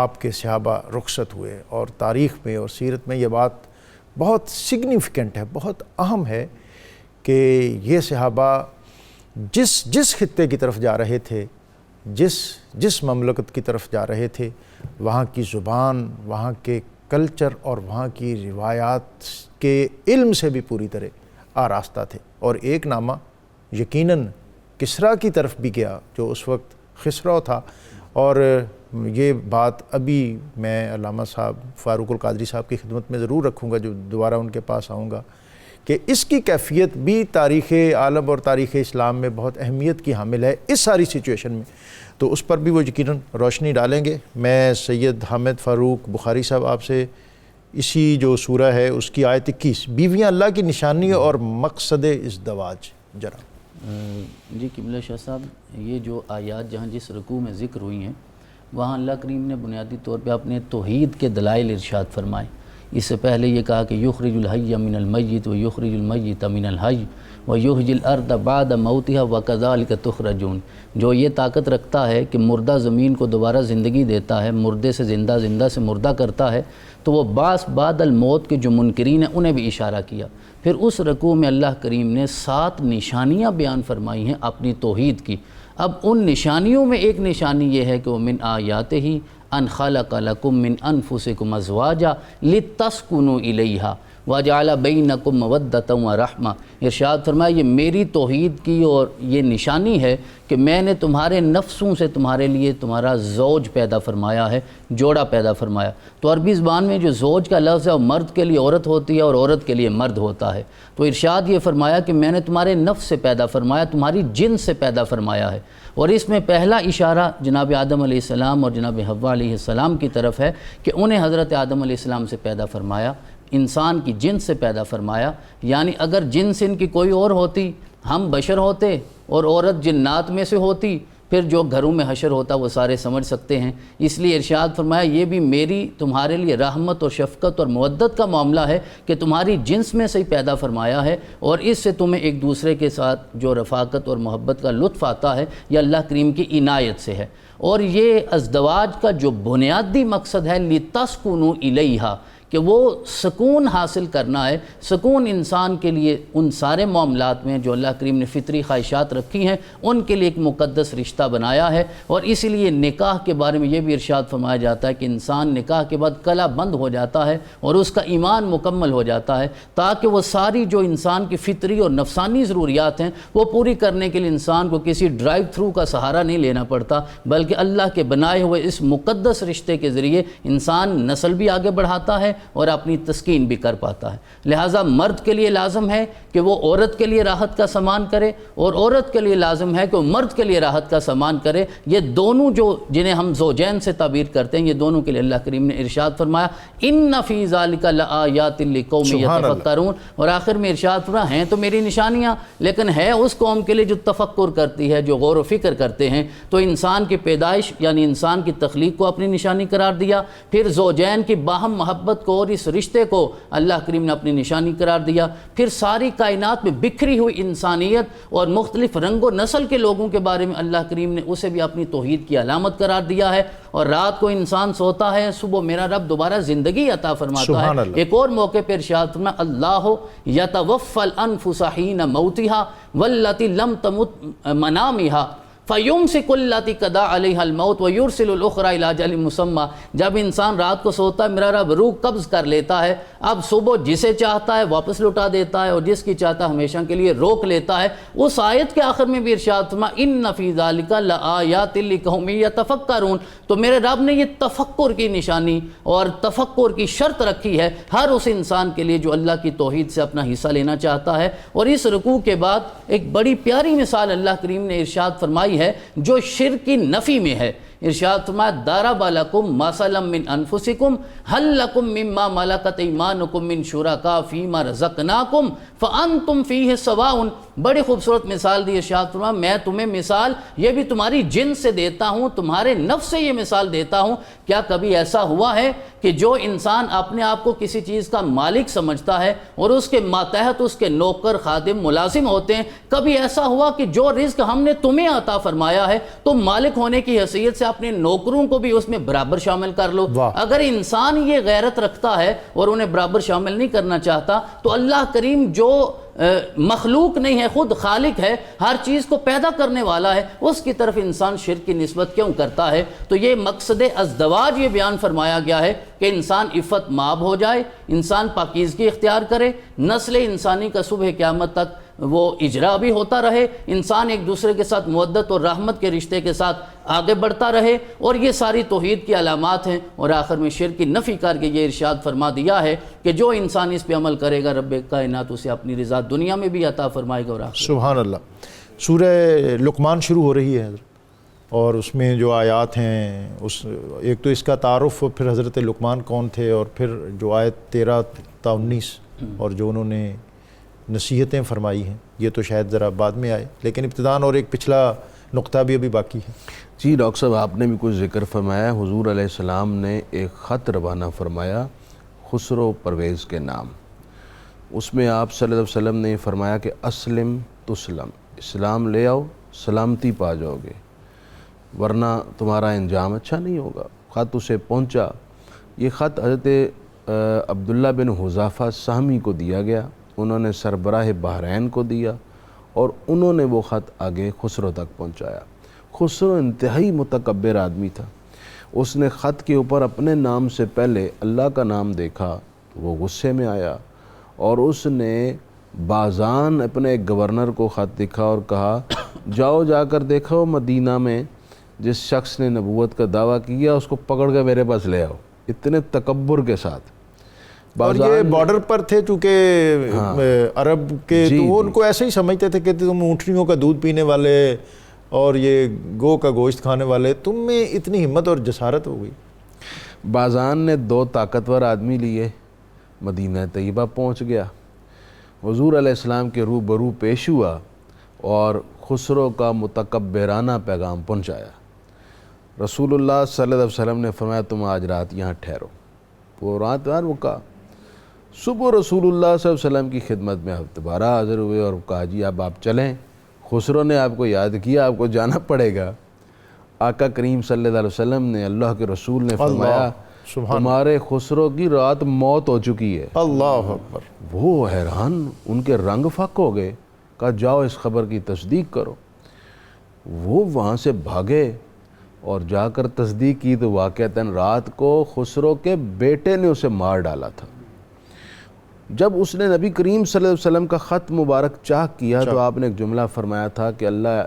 [SPEAKER 1] آپ کے صحابہ رخصت ہوئے۔ اور تاریخ میں اور سیرت میں یہ بات بہت سگنیفیکنٹ ہے، بہت اہم ہے کہ یہ صحابہ جس خطے کی طرف جا رہے تھے، جس مملکت کی طرف جا رہے تھے، وہاں کی زبان، وہاں کے کلچر اور وہاں کی روایات کے علم سے بھی پوری طرح آراستہ تھے۔ اور ایک نامہ یقیناً کسریٰ کی طرف بھی گیا جو اس وقت خسرو تھا، اور یہ بات ابھی میں علامہ صاحب فاروق القادری صاحب کی خدمت میں ضرور رکھوں گا جو دوبارہ ان کے پاس آؤں گا، کہ اس کی کیفیت بھی تاریخ عالم اور تاریخ اسلام میں بہت اہمیت کی حامل ہے اس ساری سچویشن میں، تو اس پر بھی وہ یقیناً روشنی ڈالیں گے۔ میں سید حامد فاروق بخاری صاحب آپ سے اسی جو سورہ ہے اس کی آیت 21، بیویاں اللہ کی نشانی اور مقصد ازدواج، ذرا۔
[SPEAKER 3] جی قبلہ شاہ صاحب، یہ جو آیات جہاں جس رکوع میں ذکر ہوئی ہیں وہاں اللہ کریم نے بنیادی طور پہ اپنے توحید کے دلائل ارشاد فرمائے، اس سے پہلے یہ کہا کہ یخرج الحی من المیت و یخرج المیت من الحی ویحیی الارض بعد موتها وکذالک تخرجون، جو یہ طاقت رکھتا ہے کہ مردہ زمین کو دوبارہ زندگی دیتا ہے، مردے سے زندہ، زندہ سے مردہ کرتا ہے، تو وہ بعد الموت کے جو منکرین ہیں انہیں بھی اشارہ کیا۔ پھر اس رکوع میں اللہ کریم نے 7 نشانیاں بیان فرمائی ہیں اپنی توحید کی۔ اب ان نشانیوں میں ایک نشانی یہ ہے کہ وہ من آیاتہ ان خلق لکم من انفسکم ازواجا لتسکنوا الیہا وجعل بینکم مودۃ ورحمہ۔ ارشاد فرمایا یہ میری توحید کی اور یہ نشانی ہے کہ میں نے تمہارے نفسوں سے تمہارے لیے تمہارا زوج پیدا فرمایا ہے، جوڑا پیدا فرمایا۔ تو عربی زبان میں جو زوج کا لفظ ہے وہ مرد کے لیے عورت ہوتی ہے اور عورت کے لیے مرد ہوتا ہے۔ تو ارشاد یہ فرمایا کہ میں نے تمہارے نفس سے پیدا فرمایا، تمہاری جنس سے پیدا فرمایا ہے۔ اور اس میں پہلا اشارہ جناب آدم علیہ السلام اور جناب حوا علیہ السلام کی طرف ہے کہ انہیں حضرت آدم علیہ السلام سے پیدا فرمایا، انسان کی جنس سے پیدا فرمایا۔ یعنی اگر جنس ان کی کوئی اور ہوتی، ہم بشر ہوتے اور عورت جنات میں سے ہوتی، پھر جو گھروں میں حشر ہوتا وہ سارے سمجھ سکتے ہیں۔ اس لیے ارشاد فرمایا یہ بھی میری تمہارے لیے رحمت اور شفقت اور مودت کا معاملہ ہے کہ تمہاری جنس میں سے ہی پیدا فرمایا ہے، اور اس سے تمہیں ایک دوسرے کے ساتھ جو رفاقت اور محبت کا لطف آتا ہے یہ اللہ کریم کی عنایت سے ہے۔ اور یہ ازدواج کا جو بنیادی مقصد ہے لتسکنوا الیہا، کہ وہ سکون حاصل کرنا ہے۔ سکون انسان کے لیے ان سارے معاملات میں جو اللہ کریم نے فطری خواہشات رکھی ہیں ان کے لیے ایک مقدس رشتہ بنایا ہے، اور اسی لیے نکاح کے بارے میں یہ بھی ارشاد فرمایا جاتا ہے کہ انسان نکاح کے بعد کلا بند ہو جاتا ہے اور اس کا ایمان مکمل ہو جاتا ہے، تاکہ وہ ساری جو انسان کی فطری اور نفسانی ضروریات ہیں وہ پوری کرنے کے لیے انسان کو کسی ڈرائیو تھرو کا سہارا نہیں لینا پڑتا، بلکہ اللہ کے بنائے ہوئے اس مقدس رشتے کے ذریعے انسان نسل بھی آگے بڑھاتا ہے اور اپنی تسکین بھی کر پاتا ہے۔ لہٰذا مرد کے لیے لازم ہے کہ وہ عورت کے لیے راحت کا سامان کرے، اور عورت کے لیے لازم ہے کہ وہ مرد کے لیے راحت کا سامان کرے۔ یہ دونوں جو جنہیں ہم زوجین سے تعبیر کرتے ہیں، یہ دونوں کے لیے اللہ کریم نے ارشاد فرمایا ان فی ذلک لآیات لقوم یتفکرون، اور آخر میں ارشاد فرمایا ہیں تو میری نشانیاں، لیکن ہے اس قوم کے لیے جو تفکر کرتی ہے، جو غور و فکر کرتے ہیں۔ تو انسان کی پیدائش یعنی انسان کی تخلیق کو اپنی نشانی قرار دیا، پھر زوجین کی باہم محبت کو اور اس رشتے کو اللہ کریم نے اپنی نشانی قرار دیا، پھر ساری کائنات میں بکھری ہوئی انسانیت اور مختلف رنگ و نسل کے لوگوں کے بارے میں اللہ کریم نے اسے بھی اپنی توحید کی علامت قرار دیا ہے۔ اور رات کو انسان سوتا ہے، صبح میرا رب دوبارہ زندگی عطا فرماتا ہے۔ ایک اور موقع پر ارشاد فرمایا اللہ یتوفی الانفس حین موتها واللتی لم تمت منامها فَيُمْسِكُ الَّتِي قَضَىٰ عَلَيْهَا الْمَوْتَ وَيُرْسِلُ الْأُخْرَىٰ إِلَىٰ أَجَلٍ مُّسَمًّى۔ جب انسان رات کو سوتا ہے میرا رب روح قبض کر لیتا ہے، اب صبح جسے چاہتا ہے واپس لوٹا دیتا ہے اور جس کی چاہتا ہے ہمیشہ کے لیے روک لیتا ہے۔ اس آیت کے آخر میں بھی ارشاد فرمایا اِنَّ فِي ذَلِكَ لَآیَاتٍ لِقَوْمٍ یَتَفَکَّرُونَ۔ تو میرے رب نے یہ تفکر کی نشانی اور تفکر کی شرط رکھی ہے ہر اس انسان کے لیے جو اللہ کی توحید سے اپنا حصہ لینا چاہتا ہے۔ اور اس رکوع کے بعد ایک بڑی پیاری مثال اللہ کریم نے ارشاد فرمائی ہے جو شرک کی نفی میں ہے۔ ارشاد فرمایا ضرب لکم مثلا من انفسکم هل لکم مما ملکت ایمانکم من شرکاء فیما رزقناکم فانتم فیہ سواء۔ بڑی خوبصورت مثال دی ارشاد فرمایا میں تمہیں مثال یہ بھی تمہاری جنس سے دیتا ہوں، تمہارے نفس سے یہ مثال دیتا ہوں۔ کیا کبھی ایسا ہوا ہے کہ جو انسان اپنے آپ کو کسی چیز کا مالک سمجھتا ہے اور اس کے ماتحت اس کے نوکر خادم ملازم ہوتے ہیں، کبھی ایسا ہوا کہ جو رزق ہم نے تمہیں عطا فرمایا ہے تو مالک ہونے کی حیثیت سے اپنے نوکروں کو بھی اس میں برابر شامل کر لو؟ اگر انسان یہ غیرت رکھتا ہے اور انہیں برابر شامل نہیں کرنا چاہتا تو اللہ کریم جو مخلوق نہیں ہے، خود خالق ہے، ہر چیز کو پیدا کرنے والا ہے، اس کی طرف انسان شرک کی نسبت کیوں کرتا ہے؟ تو یہ مقصد ازدواج یہ بیان فرمایا گیا ہے کہ انسان عفت مآب ہو جائے، انسان پاکیزگی اختیار کرے، نسل انسانی کا صبح قیامت تک وہ اجرا بھی ہوتا رہے، انسان ایک دوسرے کے ساتھ مودت اور رحمت کے رشتے کے ساتھ آگے بڑھتا رہے، اور یہ ساری توحید کی علامات ہیں۔ اور آخر میں شرک کی نفی کر کے یہ ارشاد فرما دیا ہے کہ جو انسان اس پہ عمل کرے گا رب کائنات اسے اپنی رضا دنیا میں بھی عطا فرمائے گا اور آخرت۔
[SPEAKER 1] سبحان اللہ۔ سورہ لقمان شروع ہو رہی ہے حضرت، اور اس میں جو آیات ہیں ایک تو اس کا تعارف، پھر حضرت لقمان کون تھے، اور پھر جو آیت 13 تا 19 اور جو انہوں نے نصیحتیں فرمائی ہیں، یہ تو شاید ذرا بعد میں آئے، لیکن ابتداً اور ایک پچھلا نقطہ بھی ابھی باقی ہے۔
[SPEAKER 2] جی ڈاکٹر صاحب، آپ نے بھی کچھ ذکر فرمایا۔ حضور علیہ السلام نے ایک خط روانہ فرمایا خسرو پرویز کے نام۔ اس میں آپ صلی اللہ علیہ وسلم نے فرمایا کہ اسلم تسلم، اسلام لے آؤ سلامتی پا جاؤ گے، ورنہ تمہارا انجام اچھا نہیں ہوگا۔ خط اسے پہنچا۔ یہ خط حضرت عبداللہ بن حذافہ سہمی کو دیا گیا، انہوں نے سربراہ بحرین کو دیا اور انہوں نے وہ خط آگے خسرو تک پہنچایا۔ خسرو انتہائی متکبر آدمی تھا، اس نے خط کے اوپر اپنے نام سے پہلے اللہ کا نام دیکھا، وہ غصے میں آیا اور اس نے بازان اپنے گورنر کو خط لکھا اور کہا جاؤ جا کر دیکھو مدینہ میں جس شخص نے نبوت کا دعویٰ کیا اس کو پکڑ کے میرے پاس لے آؤ، اتنے تکبر کے ساتھ۔
[SPEAKER 1] اور یہ بارڈر پر تھے چونکہ عرب کے، تو وہ ان کو ایسے ہی سمجھتے تھے کہ تم اونٹنیوں کا دودھ پینے والے اور یہ گو کا گوشت کھانے والے، تم میں اتنی ہمت اور جسارت ہو گئی۔
[SPEAKER 2] بازان نے 2 طاقتور آدمی لیے، مدینہ طیبہ پہنچ گیا، حضور علیہ السلام کے روبرو پیش ہوا اور خسرو کا متکبرانہ پیغام پہنچایا۔ رسول اللہ صلی اللہ علیہ وسلم نے فرمایا تم آج رات یہاں ٹھہرو۔ وہ رات رکا۔ صبح رسول اللہ صلی اللہ علیہ وسلم کی خدمت میں دوبارہ حاضر ہوئے اور کہا جی اب آپ چلیں، خسرو نے آپ کو یاد کیا، آپ کو جانا پڑے گا۔ آقا کریم صلی اللہ علیہ وسلم نے، اللہ کے رسول نے فرمایا تمہارے خسرو کی رات موت ہو چکی ہے۔
[SPEAKER 1] اللہ اکبر۔
[SPEAKER 2] وہ حیران، ان کے رنگ فک ہو گئے، کہا جاؤ اس خبر کی تصدیق کرو۔ وہ وہاں سے بھاگے اور جا کر تصدیق کی تو واقعتاً رات کو خسرو کے بیٹے نے اسے مار ڈالا تھا۔ جب اس نے نبی کریم صلی اللہ علیہ وسلم کا خط مبارک چاک کیا تو آپ نے ایک جملہ فرمایا تھا کہ اللہ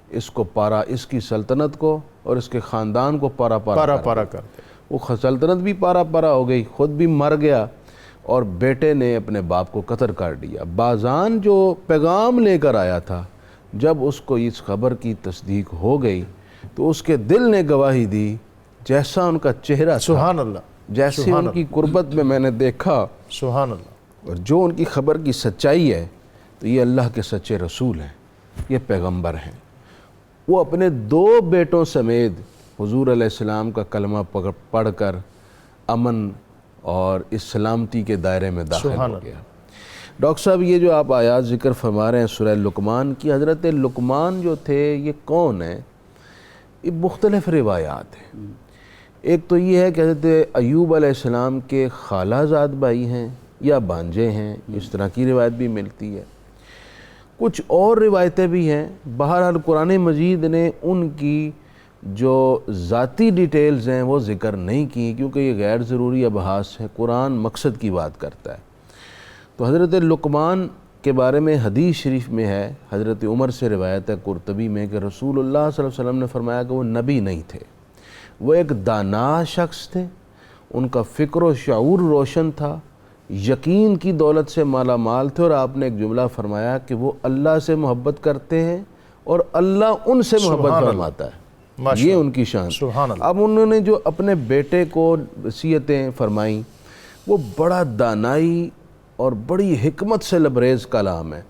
[SPEAKER 2] اس کو پارا، اس کی سلطنت کو اور اس کے خاندان کو پارا پارا کر دے۔ وہ سلطنت بھی پارا پارا ہو گئی، خود بھی مر گیا اور بیٹے نے اپنے باپ کو قتل کر دیا۔ بازان جو پیغام لے کر آیا تھا، جب اس کو اس خبر کی تصدیق ہو گئی تو اس کے دل نے گواہی دی، جیسا ان کا چہرہ تھا،
[SPEAKER 1] سبحان اللہ،
[SPEAKER 2] جیسے ان کی قربت میں نے دیکھا،
[SPEAKER 1] سبحان اللہ،
[SPEAKER 2] اور جو ان کی خبر کی سچائی ہے تو یہ اللہ کے سچے رسول ہیں، یہ پیغمبر ہیں۔ وہ اپنے 2 بیٹوں سمیت حضور علیہ السلام کا کلمہ پڑھ کر امن اور اس سلامتی کے دائرے میں داخل ہو گیا۔ ڈاکٹر صاحب یہ جو آپ آیات ذکر فرما رہے ہیں سورہ لقمان کی، حضرت لقمان جو تھے یہ کون ہیں؟ یہ مختلف روایات ہیں۔ ایک تو یہ ہے کہ حضرت ایوب علیہ السلام کے خالہ زاد بھائی ہیں یا بانجے ہیں، اس طرح کی روایت بھی ملتی ہے۔ کچھ اور روایتیں بھی ہیں۔ بہرحال قرآن مجید نے ان کی جو ذاتی ڈیٹیلز ہیں وہ ذکر نہیں کی کیونکہ یہ غیر ضروری ابحاث ہے، قرآن مقصد کی بات کرتا ہے۔ تو حضرت لقمان کے بارے میں حدیث شریف میں ہے، حضرت عمر سے روایت ہے قرطبی میں کہ رسول اللہ صلی اللہ علیہ وسلم نے فرمایا کہ وہ نبی نہیں تھے، وہ ایک دانا شخص تھے، ان کا فکر و شعور روشن تھا، یقین کی دولت سے مالا مال تھے، اور آپ نے ایک جملہ فرمایا کہ وہ اللہ سے محبت کرتے ہیں اور اللہ ان سے محبت فرماتا ہے، یہ ان کی شان۔ اب انہوں نے جو اپنے بیٹے کو وصیتیں فرمائیں وہ بڑا دانائی اور بڑی حکمت سے لبریز کلام ہے،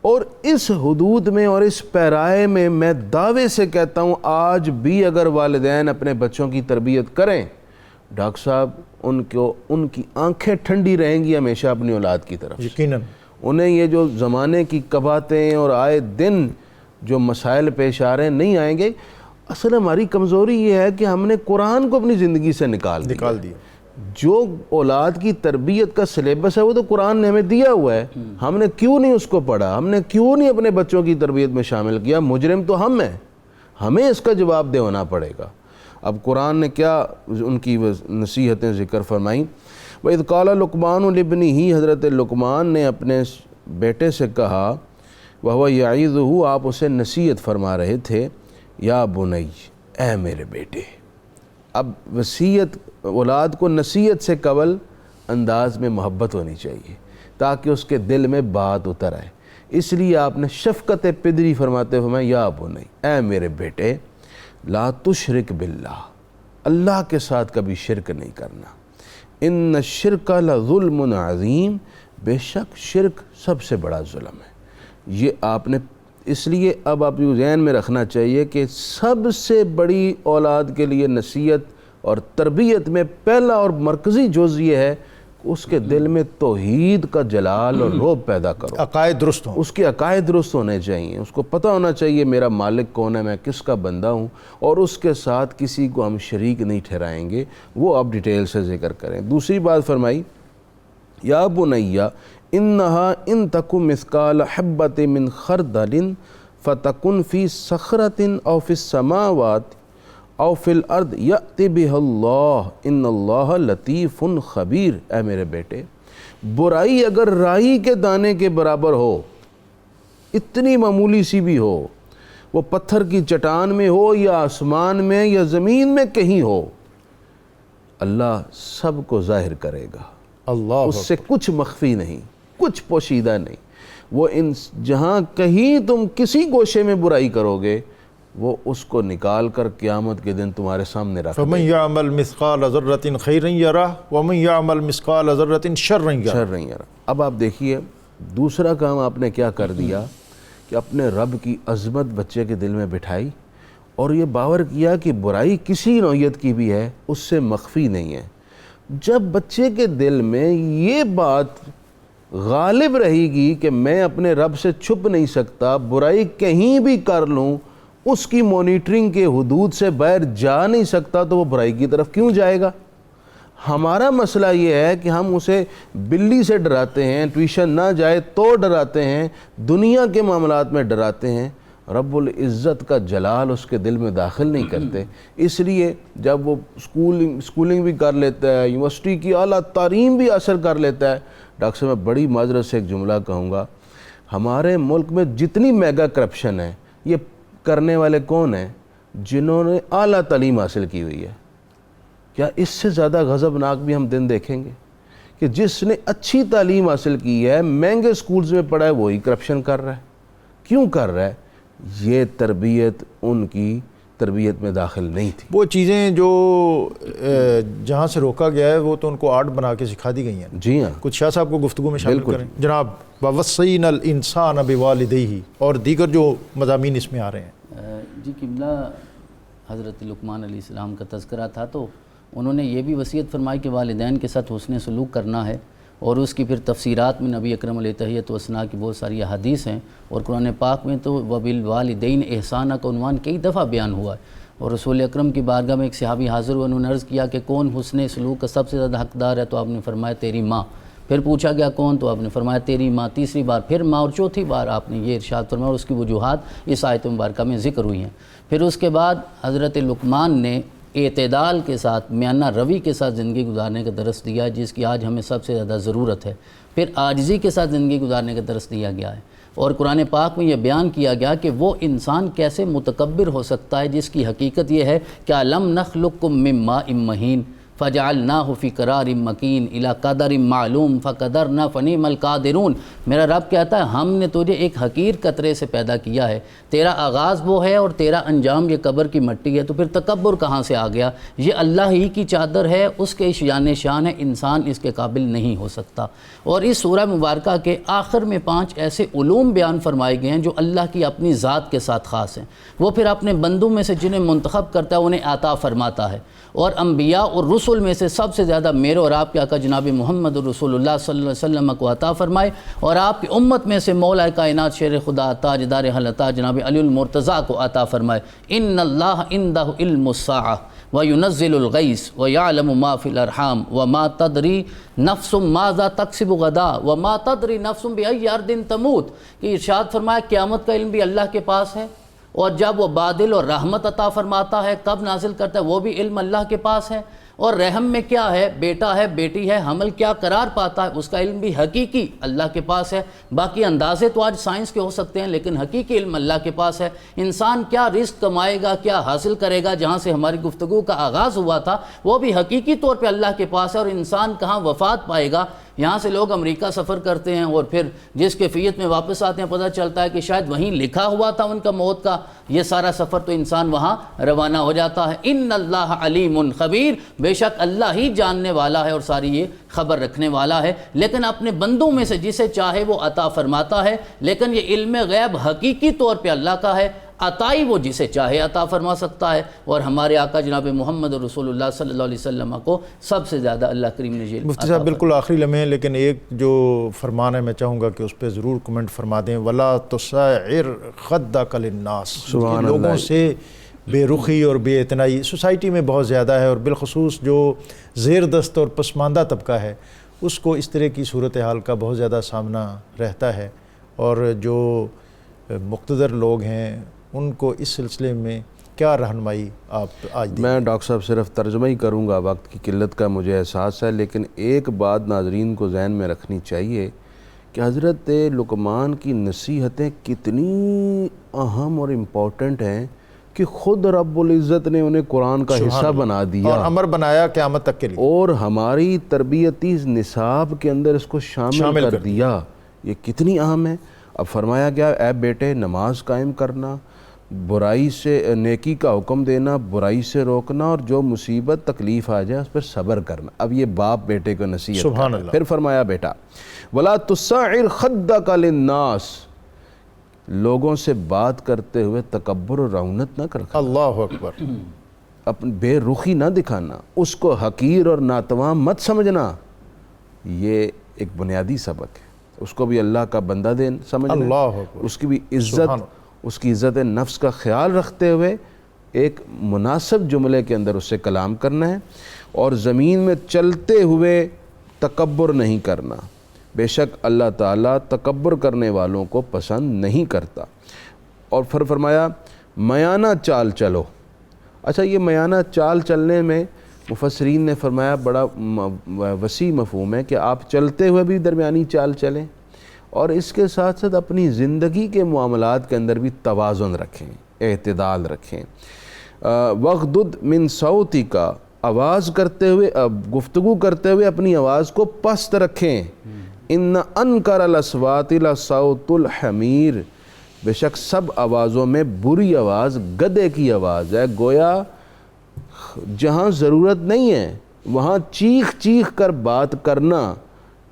[SPEAKER 2] اور اس حدود میں اور اس پیرائے میں دعوے سے کہتا ہوں آج بھی اگر والدین اپنے بچوں کی تربیت کریں ڈاکٹر صاحب ان کی آنکھیں ٹھنڈی رہیں گی ہمیشہ اپنی اولاد کی طرف،
[SPEAKER 1] یقیناً۔
[SPEAKER 2] انہیں یہ جو زمانے کی قباحتیں اور آئے دن جو مسائل پیش آ رہے ہیں نہیں آئیں گے۔ اصل ہماری کمزوری یہ ہے کہ ہم نے قرآن کو اپنی زندگی سے نکال دیا۔ جو اولاد کی تربیت کا سلیبس ہے وہ تو قرآن نے ہمیں دیا ہوا ہے، ہم نے کیوں نہیں اس کو پڑھا، ہم نے کیوں نہیں اپنے بچوں کی تربیت میں شامل کیا؟ مجرم تو ہم ہیں، ہمیں اس کا جواب دہ ہونا پڑے گا۔ اب قرآن نے کیا ان کی نصیحتیں ذکر فرمائیں۔ وَإِذْ قَالَ لُقْمَانُ لِابْنِهِ، حضرت لقمان نے اپنے بیٹے سے کہا، وَهُوَ يَعِظُهُ، آپ اسے نصیحت فرما رہے تھے، یا بنی، اے میرے بیٹے۔ اب وصیت اولاد کو نصیحت سے قبل انداز میں محبت ہونی چاہیے تاکہ اس کے دل میں بات اتر آئے، اس لیے آپ نے شفقت پدری فرماتے فرمایا، یا بنی، اے میرے بیٹے، لا تشرک باللہ، اللہ کے ساتھ کبھی شرک نہیں کرنا، ان الشرک لظلم عظیم، بے شک شرک سب سے بڑا ظلم ہے۔ یہ آپ نے اس لیے اب آپ کو ذہن میں رکھنا چاہیے کہ سب سے بڑی اولاد کے لیے نصیحت اور تربیت میں پہلا اور مرکزی جز یہ ہے اس کے دل میں توحید کا جلال اور رعب پیدا کرو،
[SPEAKER 1] عقائد درست ہوں،
[SPEAKER 2] اس کے عقائد درست ہونے چاہیے، اس کو پتہ ہونا چاہیے میرا مالک کون ہے، میں کس کا بندہ ہوں، اور اس کے ساتھ کسی کو ہم شریک نہیں ٹھہرائیں گے۔ وہ آپ ڈیٹیل سے ذکر کریں۔ دوسری بات فرمائی، یا بنیا انہا ان تک مثقال حبۃ من خردل فتکن فی صخرۃ او فی السماوات او فی الارض یأتی بہ اللہ ان اللہ لطیف خبیر۔ اے میرے بیٹے، برائی اگر رائی کے دانے کے برابر ہو، اتنی معمولی سی بھی ہو، وہ پتھر کی چٹان میں ہو یا آسمان میں یا زمین میں کہیں ہو، اللہ سب کو ظاہر کرے گا،
[SPEAKER 1] اللہ
[SPEAKER 2] اس سے کچھ مخفی نہیں، کچھ پوشیدہ نہیں۔ وہ جہاں کہیں تم کسی گوشے میں برائی کرو گے، وہ اس کو نکال کر قیامت کے دن تمہارے سامنے رکھ
[SPEAKER 1] فمن یعمل مثقال ذرۃ خیرا یرہ ومن یعمل مثقال ذرۃ شرا یرہ۔
[SPEAKER 2] شر نہیں یار۔ اب آپ دیکھیے دوسرا کام آپ نے کیا کر دیا کہ اپنے رب کی عظمت بچے کے دل میں بٹھائی، اور یہ باور کیا کہ برائی کسی نوعیت کی بھی ہے اس سے مخفی نہیں ہے۔ جب بچے کے دل میں یہ بات غالب رہے گی کہ میں اپنے رب سے چھپ نہیں سکتا، برائی کہیں بھی کر لوں، اس کی مانیٹرنگ کے حدود سے باہر جا نہیں سکتا، تو وہ برائی کی طرف کیوں جائے گا؟ ہمارا مسئلہ یہ ہے کہ ہم اسے بلی سے ڈراتے ہیں، ٹیوشن نہ جائے تو ڈراتے ہیں، دنیا کے معاملات میں ڈراتے ہیں، رب العزت کا جلال اس کے دل میں داخل نہیں کرتے۔ اس لیے جب وہ اسکولنگ بھی کر لیتا ہے، یونیورسٹی کی اعلیٰ تعلیم بھی حاصل کر لیتا ہے، ڈاکٹر صاحب میں بڑی معذرت سے ایک جملہ کہوں گا، ہمارے ملک میں جتنی میگا کرپشن ہے، یہ کرنے والے کون ہیں؟ جنہوں نے اعلیٰ تعلیم حاصل کی ہوئی ہے۔ کیا اس سے زیادہ غضبناک بھی ہم دن دیکھیں گے کہ جس نے اچھی تعلیم حاصل کی ہے، مہنگے سکولز میں پڑھا ہے، وہی کرپشن کر رہا ہے؟ کیوں کر رہا ہے؟ یہ تربیت ان کی تربیت میں داخل نہیں تھی۔
[SPEAKER 1] وہ چیزیں جو جہاں سے روکا گیا ہے وہ تو ان کو آرٹ بنا کے سکھا دی گئی ہیں۔
[SPEAKER 2] جی ہاں،
[SPEAKER 1] کچھ شاہ صاحب کو گفتگو میں شامل کریں جناب۔ وَوَصَّيْنَا الْإِنسَانَ بِوَالِدَيْهِ اور دیگر جو مضامین اس میں آ رہے ہیں۔
[SPEAKER 3] جی قبلہ، حضرت لقمان علیہ السلام کا تذکرہ تھا تو انہوں نے یہ بھی وصیت فرمائی کہ والدین کے ساتھ حسن سلوک کرنا ہے، اور اس کی پھر تفسیرات میں نبی اکرم علیہ تحیۃ و ثناء کی بہت ساری احادیث ہیں، اور قرآن پاک میں تو وَبِالْوَالِدَيْنِ احسانًا کا عنوان کئی دفعہ بیان ہوا ہے۔ اور رسول اکرم کی بارگاہ میں ایک صحابی حاضر ہوئے، انہوں نے عرض کیا کہ کون حسن سلوک کا سب سے زیادہ حقدار ہے؟ تو آپ نے فرمایا تیری ماں۔ پھر پوچھا گیا کون؟ تو آپ نے فرمایا تیری ماں۔ تیسری بار پھر ماں، اور چوتھی بار آپ نے یہ ارشاد فرمایا، اور اس کی وجوہات اس آیت مبارکہ میں ذکر ہوئی ہیں۔ پھر اس کے بعد حضرت لقمان نے اعتدال کے ساتھ، میانہ روی کے ساتھ زندگی گزارنے کا درس دیا ہے، جس کی آج ہمیں سب سے زیادہ ضرورت ہے۔ پھر عاجزی کے ساتھ زندگی گزارنے کا درس دیا گیا ہے، اور قرآن پاک میں یہ بیان کیا گیا کہ وہ انسان کیسے متکبر ہو سکتا ہے جس کی حقیقت یہ ہے کہ الم نخلقکم من ماء مہین فجعلناہ فی قرار مکین الی قدر معلوم فقدرنا فنعم القادرون۔ میرا رب کہتا ہے ہم نے تجھے ایک حقیر قطرے سے پیدا کیا ہے، تیرا آغاز وہ ہے اور تیرا انجام یہ قبر کی مٹی ہے، تو پھر تکبر کہاں سے آ گیا؟ یہ اللہ ہی کی چادر ہے، اس کے شان شان ہے، انسان اس کے قابل نہیں ہو سکتا۔ اور اس سورہ مبارکہ کے آخر میں 5 ایسے علوم بیان فرمائے گئے ہیں جو اللہ کی اپنی ذات کے ساتھ خاص ہیں، وہ پھر اپنے بندوں میں سے جنہیں منتخب کرتا ہے انہیں عطا فرماتا ہے۔ اور انبیاء اور رسل میں سے سب سے زیادہ میرے اور آپ کے آقا جناب محمد رسول اللہ صلی اللہ علیہ وسلم کو عطا فرمائے، اور آپ کی امت میں سے مولا کائنات شیر خدا تاجدار حلتا جناب علی المرتضیٰ کو عطا فرمائے۔ ان اللہ عندہ علم الساعہ وینزل الغیث ویعلم ما فی الارحام وما تدری نفس ماذا تکسب غدا وما تدری نفس بأی ارض تموت، کہ ارشاد فرمایا قیامت کا علم بھی اللہ کے پاس ہے، اور جب وہ بادل اور رحمت عطا فرماتا ہے کب نازل کرتا ہے وہ بھی علم اللہ کے پاس ہے، اور رحم میں کیا ہے، بیٹا ہے بیٹی ہے، حمل کیا قرار پاتا ہے اس کا علم بھی حقیقی اللہ کے پاس ہے۔ باقی اندازے تو آج سائنس کے ہو سکتے ہیں لیکن حقیقی علم اللہ کے پاس ہے۔ انسان کیا رزق کمائے گا، کیا حاصل کرے گا، جہاں سے ہماری گفتگو کا آغاز ہوا تھا وہ بھی حقیقی طور پہ اللہ کے پاس ہے، اور انسان کہاں وفات پائے گا۔ یہاں سے لوگ امریکہ سفر کرتے ہیں اور پھر جس کیفیت میں واپس آتے ہیں پتہ چلتا ہے کہ شاید وہیں لکھا ہوا تھا ان کا موت کا یہ سارا سفر، تو انسان وہاں روانہ ہو جاتا ہے۔ ان اللہ علیم خبیر، بے شک اللہ ہی جاننے والا ہے اور ساری یہ خبر رکھنے والا ہے، لیکن اپنے بندوں میں سے جسے چاہے وہ عطا فرماتا ہے، لیکن یہ علم غیب حقیقی طور پہ اللہ کا ہے۔ عطائی وہ جسے چاہے عطا فرما سکتا ہے، اور ہمارے آقا جناب محمد رسول اللہ صلی اللہ علیہ وسلم کو سب سے زیادہ اللہ کریم نے جیل
[SPEAKER 1] مفتی صاحب بالکل آخری لمحے ہیں، لیکن ایک جو فرمان ہے میں چاہوں گا کہ اس پہ ضرور کمنٹ فرما دیں، وَلَا تُسَعِّرْ خَدَّكَ لِلنَّاسِ، لوگوں سے بے رخی اور بے اعتنائی سوسائٹی میں بہت زیادہ ہے، اور بالخصوص جو زیر دست اور پسماندہ طبقہ ہے اس کو اس طرح کی صورتحال کا بہت زیادہ سامنا رہتا ہے، اور جو مقتدر لوگ ہیں ان کو اس سلسلے میں کیا رہنمائی آپ آج دیں؟
[SPEAKER 2] میں ڈاکٹر صاحب صرف ترجمہ ہی کروں گا، وقت کی قلت کا مجھے احساس ہے، لیکن ایک بات ناظرین کو ذہن میں رکھنی چاہیے کہ حضرت لقمان کی نصیحتیں کتنی اہم اور امپورٹنٹ ہیں کہ خود رب العزت نے انہیں قرآن کا حصہ بنا دیا
[SPEAKER 1] اور امر بنایا قیامت تک کے لیے،
[SPEAKER 2] اور ہماری تربیتی نصاب کے اندر اس کو شامل کر دیا۔ یہ کتنی اہم ہے۔ اب فرمایا گیا اے بیٹے نماز قائم کرنا، برائی سے نیکی کا حکم دینا، برائی سے روکنا، اور جو مصیبت تکلیف آ جائے اس پر صبر کرنا۔ اب یہ باپ بیٹے کو نصیحت
[SPEAKER 1] سبحان
[SPEAKER 2] کر رہا ہے۔
[SPEAKER 1] اللہ۔
[SPEAKER 2] پھر فرمایا بیٹا وَلَا تُسَعِّرْ خَدَّكَ لِلنَّاسِ، لوگوں سے بات کرتے ہوئے تکبر و رعونت نہ کرنا،
[SPEAKER 1] اللہ اکبر،
[SPEAKER 2] اپنی بے رخی نہ دکھانا، اس کو حقیر اور ناتواں مت سمجھنا۔ یہ ایک بنیادی سبق ہے، اس کو بھی اللہ کا بندہ سمجھنا،
[SPEAKER 1] اللہ اکبر،
[SPEAKER 2] اس کی بھی عزت، اس کی عزت نفس کا خیال رکھتے ہوئے ایک مناسب جملے کے اندر اس سے کلام کرنا ہے، اور زمین میں چلتے ہوئے تکبر نہیں کرنا۔ بے شک اللہ تعالیٰ تکبر کرنے والوں کو پسند نہیں کرتا۔ اور پھر فرمایا میانہ چال چلو۔ اچھا، یہ میانہ چال چلنے میں مفسرین نے فرمایا بڑا وسیع مفہوم ہے کہ آپ چلتے ہوئے بھی درمیانی چال چلیں، اور اس کے ساتھ ساتھ اپنی زندگی کے معاملات کے اندر بھی توازن رکھیں، اعتدال رکھیں۔ وَغْضُضْ مِنْ صَوْتِكَ، آواز کرتے ہوئے، گفتگو کرتے ہوئے اپنی آواز کو پست رکھیں۔ إِنَّ أَنْكَرَ الْأَصْوَاتِ لَصَوْتُ الْحَمِيرِ، بے شک سب آوازوں میں بری آواز گدھے کی آواز ہے۔ گویا جہاں ضرورت نہیں ہے وہاں چیخ چیخ کر بات کرنا،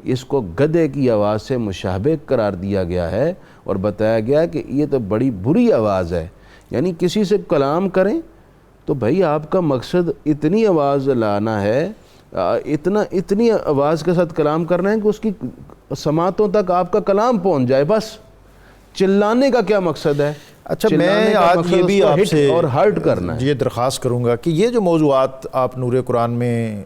[SPEAKER 2] اس کو گدھے کی آواز سے مشابہ قرار دیا گیا ہے، اور بتایا گیا کہ یہ تو بڑی بری آواز ہے۔ یعنی کسی سے کلام کریں تو بھائی آپ کا مقصد اتنی آواز لانا ہے، اتنی آواز کے ساتھ کلام کرنا ہے کہ اس کی سماعتوں تک آپ کا کلام پہنچ جائے، بس۔ چلانے کا کیا مقصد ہے؟
[SPEAKER 1] اچھا، میں آج یہ بھی آپ سے
[SPEAKER 2] اور ہرٹ کرنا ہے۔
[SPEAKER 1] یہ درخواست کروں گا کہ یہ جو موضوعات آپ نور قرآن میں،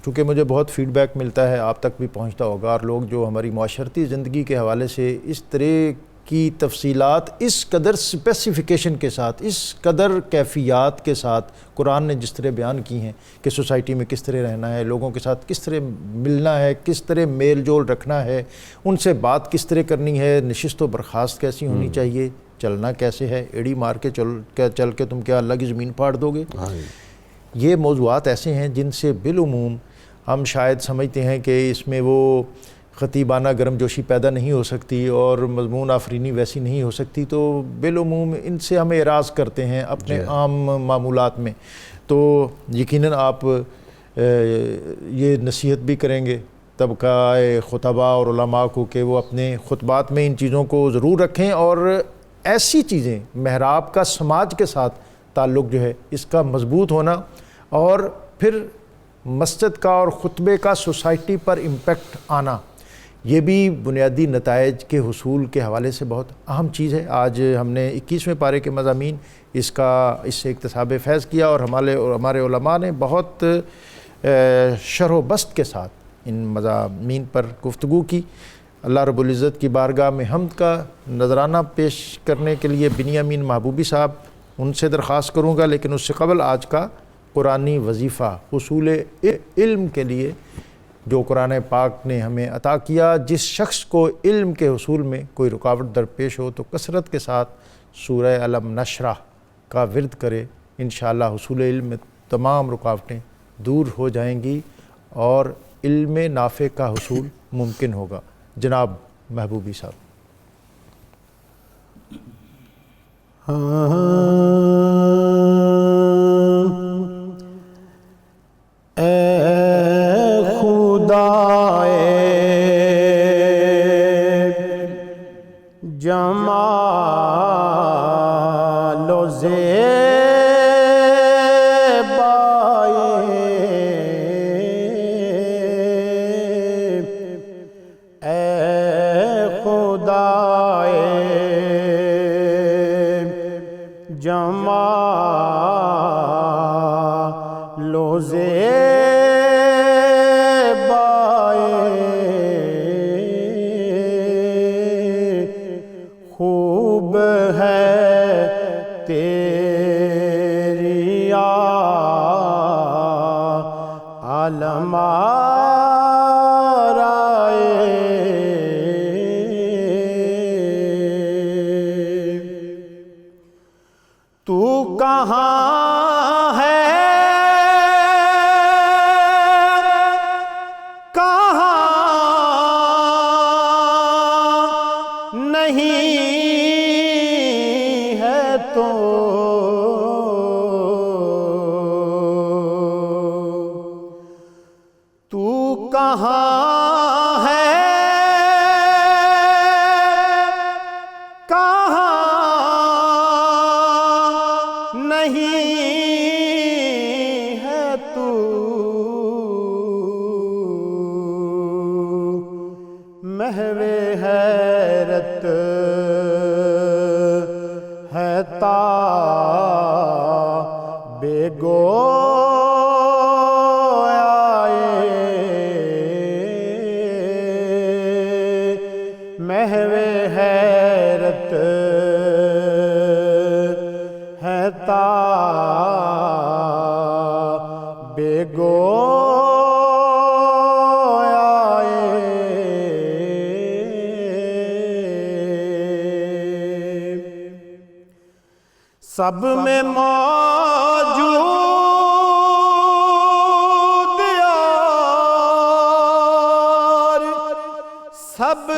[SPEAKER 1] چونکہ مجھے بہت فیڈ بیک ملتا ہے، آپ تک بھی پہنچتا ہوگا، اور لوگ جو ہماری معاشرتی زندگی کے حوالے سے اس طرح کی تفصیلات اس قدر اسپیسیفیکیشن کے ساتھ، اس قدر کیفیات کے ساتھ قرآن نے جس طرح بیان کی ہیں کہ سوسائٹی میں کس طرح رہنا ہے، لوگوں کے ساتھ کس طرح ملنا ہے، کس طرح میل جول رکھنا ہے، ان سے بات کس طرح کرنی ہے، نشست و برخاست کیسی ہونی چاہیے، چلنا کیسے ہے، ایڑی مار کے چل کے تم کیا اللہ کی زمین پھاڑ دو گے۔ یہ موضوعات ایسے ہیں جن سے بالعموم ہم شاید سمجھتے ہیں کہ اس میں وہ خطیبانہ گرم جوشی پیدا نہیں ہو سکتی اور مضمون آفرینی ویسی نہیں ہو سکتی، تو بالعموم ان سے ہم اعراض کرتے ہیں اپنے عام معمولات میں۔ تو یقیناً آپ یہ نصیحت بھی کریں گے طبقہ خطباء اور علماء کو کہ وہ اپنے خطبات میں ان چیزوں کو ضرور رکھیں، اور ایسی چیزیں محراب کا سماج کے ساتھ تعلق جو ہے اس کا مضبوط ہونا، اور پھر مسجد کا اور خطبے کا سوسائٹی پر امپیکٹ آنا، یہ بھی بنیادی نتائج کے حصول کے حوالے سے بہت اہم چیز ہے۔ آج ہم نے 21ویں پارے کے مضامین اس سے اکتساب فیض کیا، اور ہمارے علماء نے بہت شرح و بسط کے ساتھ ان مضامین پر گفتگو کی۔ اللہ رب العزت کی بارگاہ میں حمد کا نذرانہ پیش کرنے کے لیے بنیامین محبوبی صاحب ان سے درخواست کروں گا، لیکن اس سے قبل آج کا قرآنی وظیفہ حصول علم کے لیے جو قرآن پاک نے ہمیں عطا کیا، جس شخص کو علم کے حصول میں کوئی رکاوٹ درپیش ہو تو کثرت کے ساتھ سورہ علم نشرح کا ورد کرے، انشاءاللہ حصول علم میں تمام رکاوٹیں دور ہو جائیں گی اور علم نافع کا حصول ممکن ہوگا۔ جناب محبوبی صاحب۔
[SPEAKER 4] جمال
[SPEAKER 1] تو کہاں ہے کہاں نہیں ہے تو کہاں ہے کہاں نہیں ہے تو محو حیرت ہے تاب محو حیرت ہے تاب سب میں موجود اور سب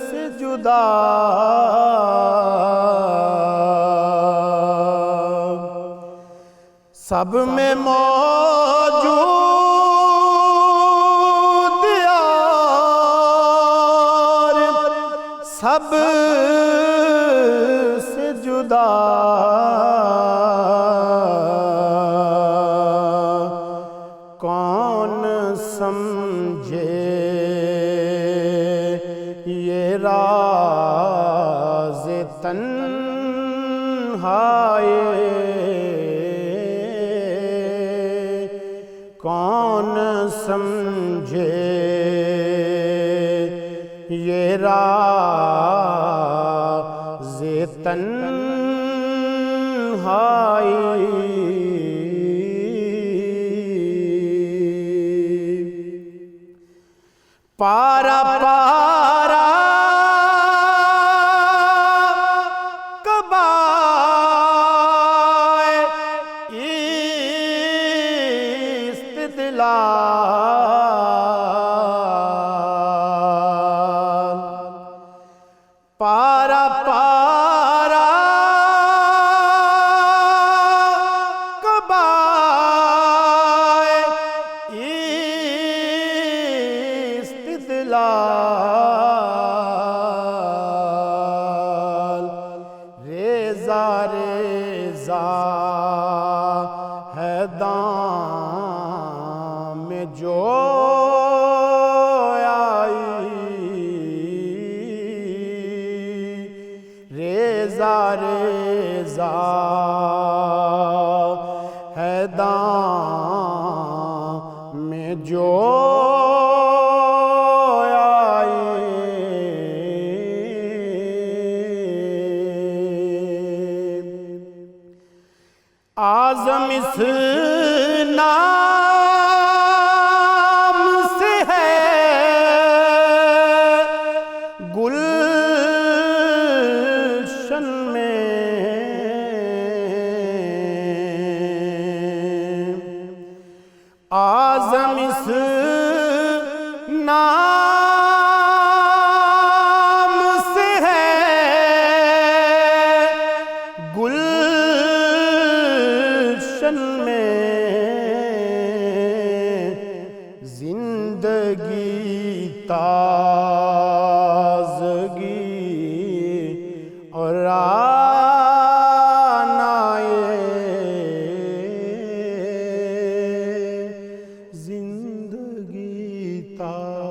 [SPEAKER 1] سے جدا سب میں موجود اور سب سے جدا کون سمجھے یہ راز تنہائی کون سمجھے یہ راز تنہائی پارا پارا کبائے استدلال پارا پارا کبائے استدلال ریزہ ریزہ ہے دام میں جو ریزہ ریزہ ہے دام میں جو اعظم اس نام سے ہے گلشن میں اعظم اس نام سے ہے گلشن میں زندگی تازگی اور زندگی تا